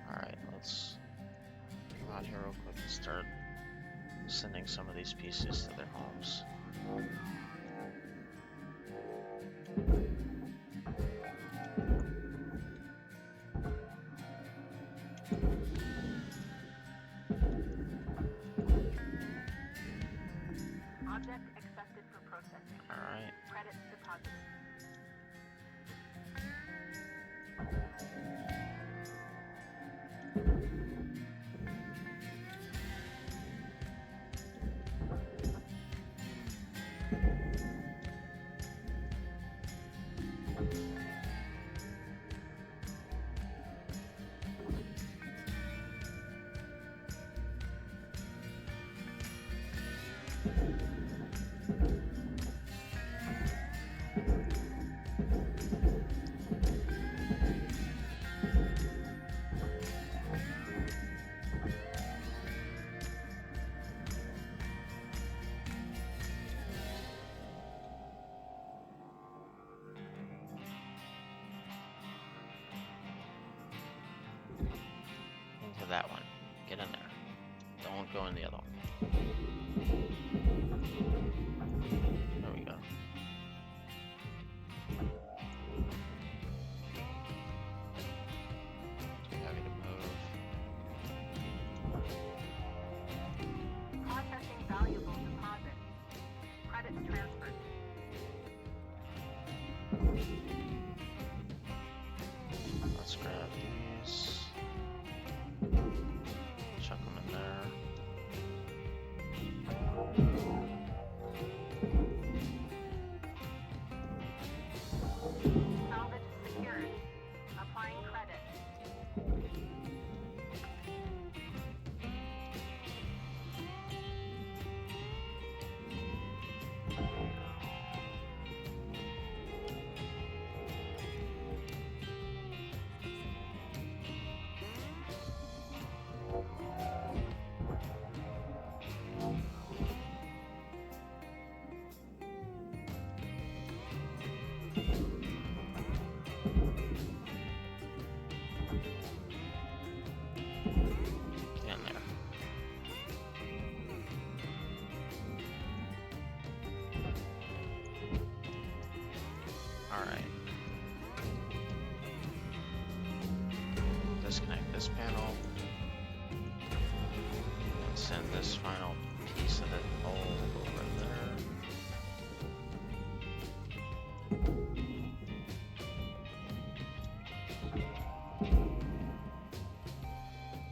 Alright, let's come out here real quick and start sending some of these pieces to their homes.
Object accepted for processing.
Alright.
Credits deposited.
Into that one. Get in there. Don't go in the other one. There we go. Too heavy to move.
Processing valuable deposit. Credits transferred.
Let's grab these. Chuck them in there. this panel and send this final piece of it all over there.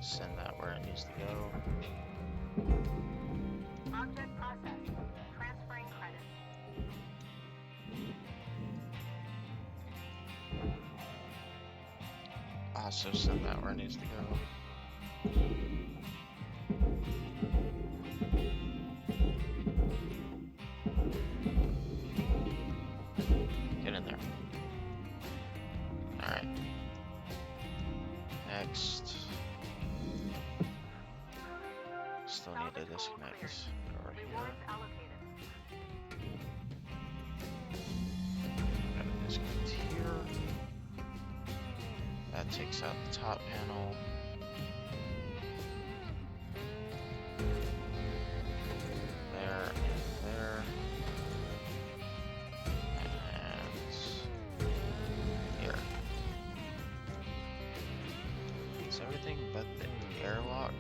Send that where it needs to go.
Object processed. Transferring credits.
Also send that where it needs to go. Get in there. Alright. Next. Still need to disconnect. Go over here.
Rewards allocated.
Gotta disconnect here. That takes out the top panel. There and there. And here. It's everything but the airlock.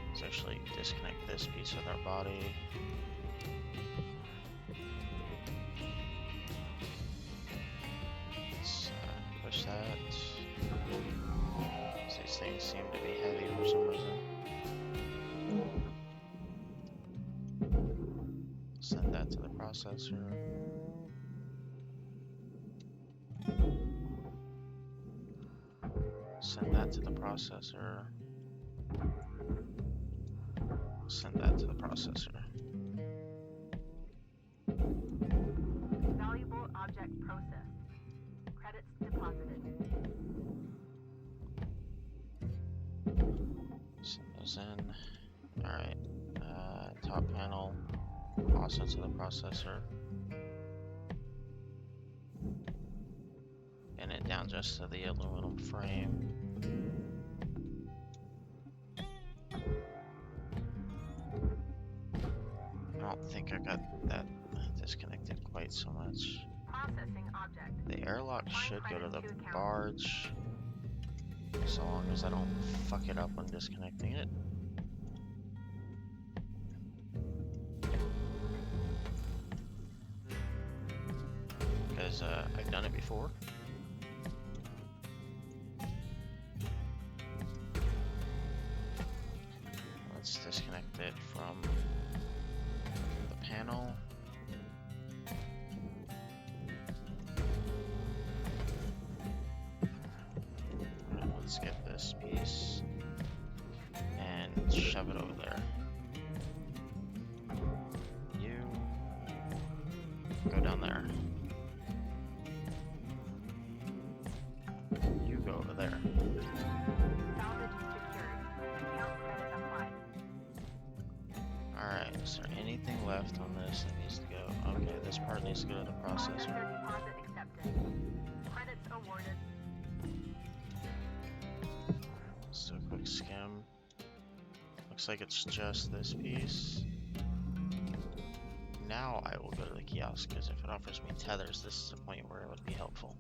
Let's actually disconnect this piece with our body. Let's push that. These things seem to be heavy for some reason. Send that to the processor. Send that to the processor. Send that to the processor.
Valuable object processed. Credits deposited.
Send those in. Alright. Top panel. Also to the processor. And it down just to the aluminum frame. I don't think I got that disconnected quite so much.
Processing object.
The airlock should go to the
credits to account.
barge, so long as I don't fuck it up when disconnecting it. Because I've done it before. Let's disconnect it from the panel. And let's get this piece and shove it over there. You go down there. You go over there.
Salvage secured. Account credit applied.
Alright, is there anything left on this that needs to go? Okay, this part needs to go to the processor.
Processor deposit accepted. Credits awarded.
Let's do a quick skim. Looks like it's just this piece. Now I will go to the kiosk, because if it offers me tethers, this is a point where it would be helpful.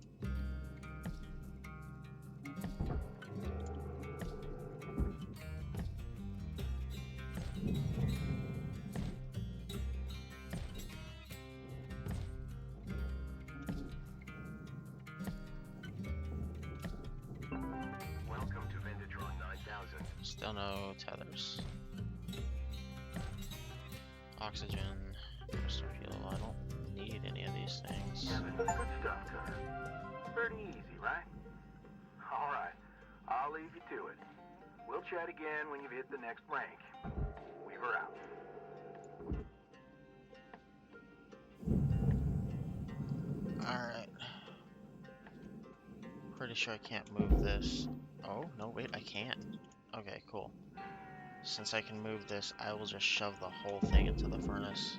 Welcome to Vendatron 9000.
Still no tethers. Oxygen, crystal fuel. I don't need any of these things.
Good stuff, Cutter. Pretty easy, right? Alright, I'll leave you to it. We'll chat again when you've hit the next rank. Weaver out.
Alright. Pretty sure I can't move this. Oh, no, wait, I can. Okay, cool. Since I can move this, I will just shove the whole thing into the furnace.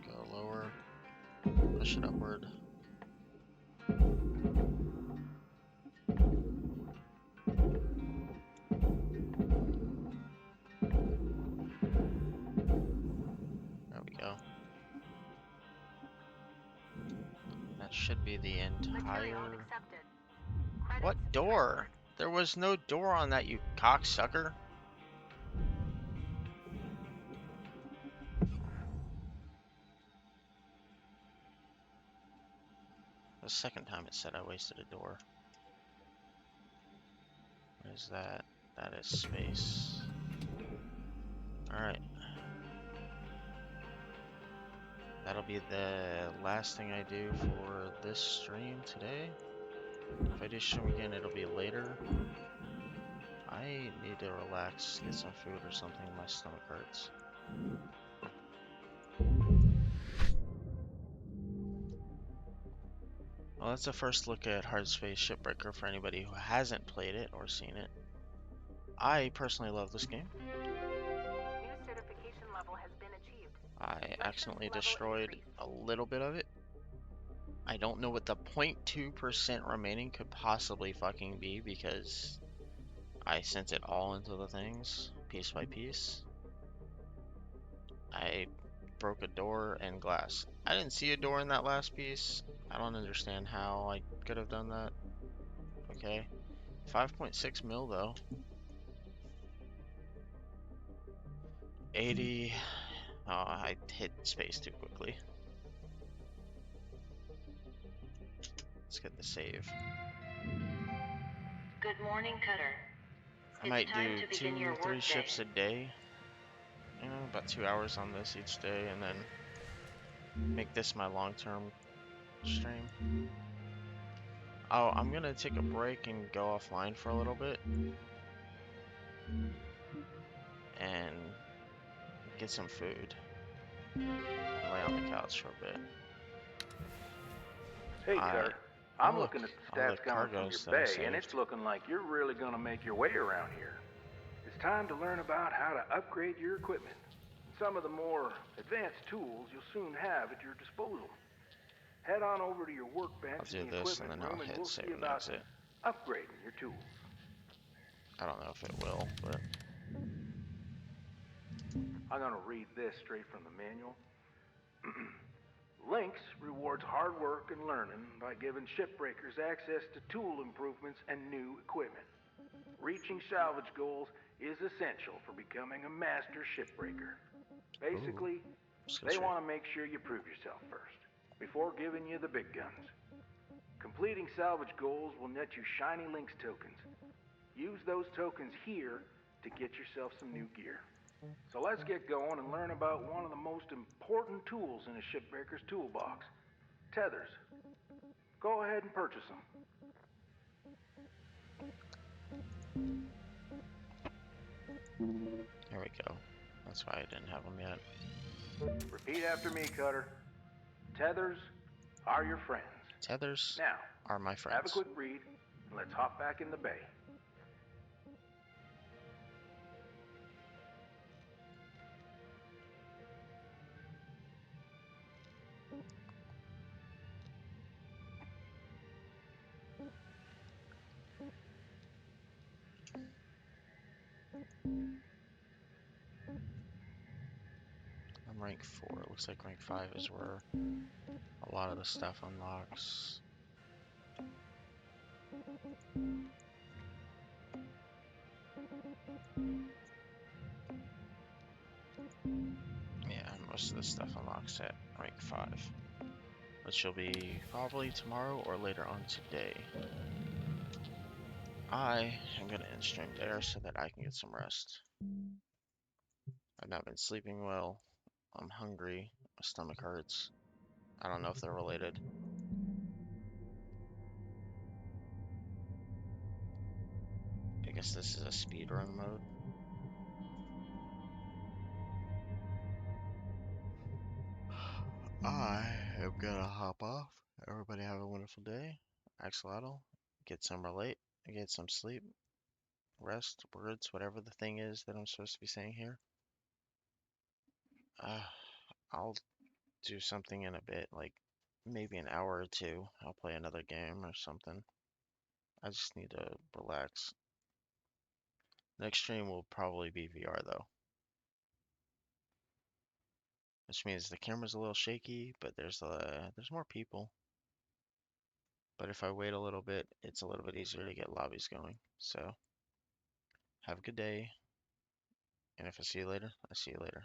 Go lower. Push it upward. There we go. should be the
Material
entire...
accepted. Credits
What door?
transferred.
There was no door on that, you cocksucker. The second time it said I wasted a door. What is that? That is space. Alright. That'll be the last thing I do for this stream today. If I do stream again, it'll be later. I need to relax, get some food or something. My stomach hurts. Well, that's a first look at Hard Space Shipbreaker for anybody who hasn't played it or seen it. I personally love this game.
New certification level has been achieved.
I accidentally
Level
destroyed
increased.
a little bit of it. I don't know what the 0.2% remaining could possibly fucking be because I sent it all into the things, piece by piece. I broke a door and glass. I didn't see a door in that last piece. I don't understand how I could have done that. Okay. 5.6 mil though. 80. Oh, I hit space too quickly. Let's get the save.
Good morning, Cutter.
I might
It's time
do
to begin your
2-3
workday.
ships a day. You know, about 2 hours on this each day, and then make this my long-term stream. Oh, I'm gonna take a break and go offline for a little bit. And get some food. And lay on the couch for a bit.
Hey, Cutter. I'm looking at the
all the
stats coming from your
cargoes that I
bay, and it's
saved.
looking like you're really gonna make your way around here. It's time to learn about how to upgrade your equipment. Some of the more advanced tools you'll soon have at your disposal. Head on over to your
I'll
workbench
do
in the
this and
equipment
then I'll
room, and
hit
we'll
save
see
and
about
exit.
upgrading your tools.
I don't know if it will, but
I'm gonna read this straight from the manual. Lynx rewards hard work and learning by giving shipbreakers access to tool improvements and new equipment. Reaching salvage goals is essential for becoming a master shipbreaker. Basically, they want to make sure you prove yourself first, before giving you the big guns. Completing salvage goals will net you shiny Lynx tokens. Use those tokens here to get yourself some new gear. So let's get going and learn about one of the most important tools in a shipbreaker's toolbox, tethers. Go ahead and purchase them.
here we go. That's why I didn't have them yet.
Repeat after me, Cutter. Tethers are your friends.
Tethers
Now,
are my
have a
friends.
quick read, and let's hop back in the bay.
I'm rank 4. It looks like rank 5 is where a lot of the stuff unlocks. Yeah, most of the stuff unlocks at rank 5. Which will be probably tomorrow or later on today. I am going to end stream there so that I can get some rest. I've not been sleeping well. I'm hungry. My stomach hurts. I don't know if they're related. I guess this is a speedrun mode. I am gonna hop off. Everybody have a wonderful day. Axolotl, get some relate, get some sleep, rest, words, whatever the thing is that I'm supposed to be saying here. Uh, I'll do something in a bit, like maybe an hour or two. I'll play another game or something. I just need to relax. Next stream will probably be VR though, which means the camera's a little shaky, but there's more people. But if I wait a little bit, it's a little bit easier to get lobbies going. So have a good day. And if I see you later, I see you later.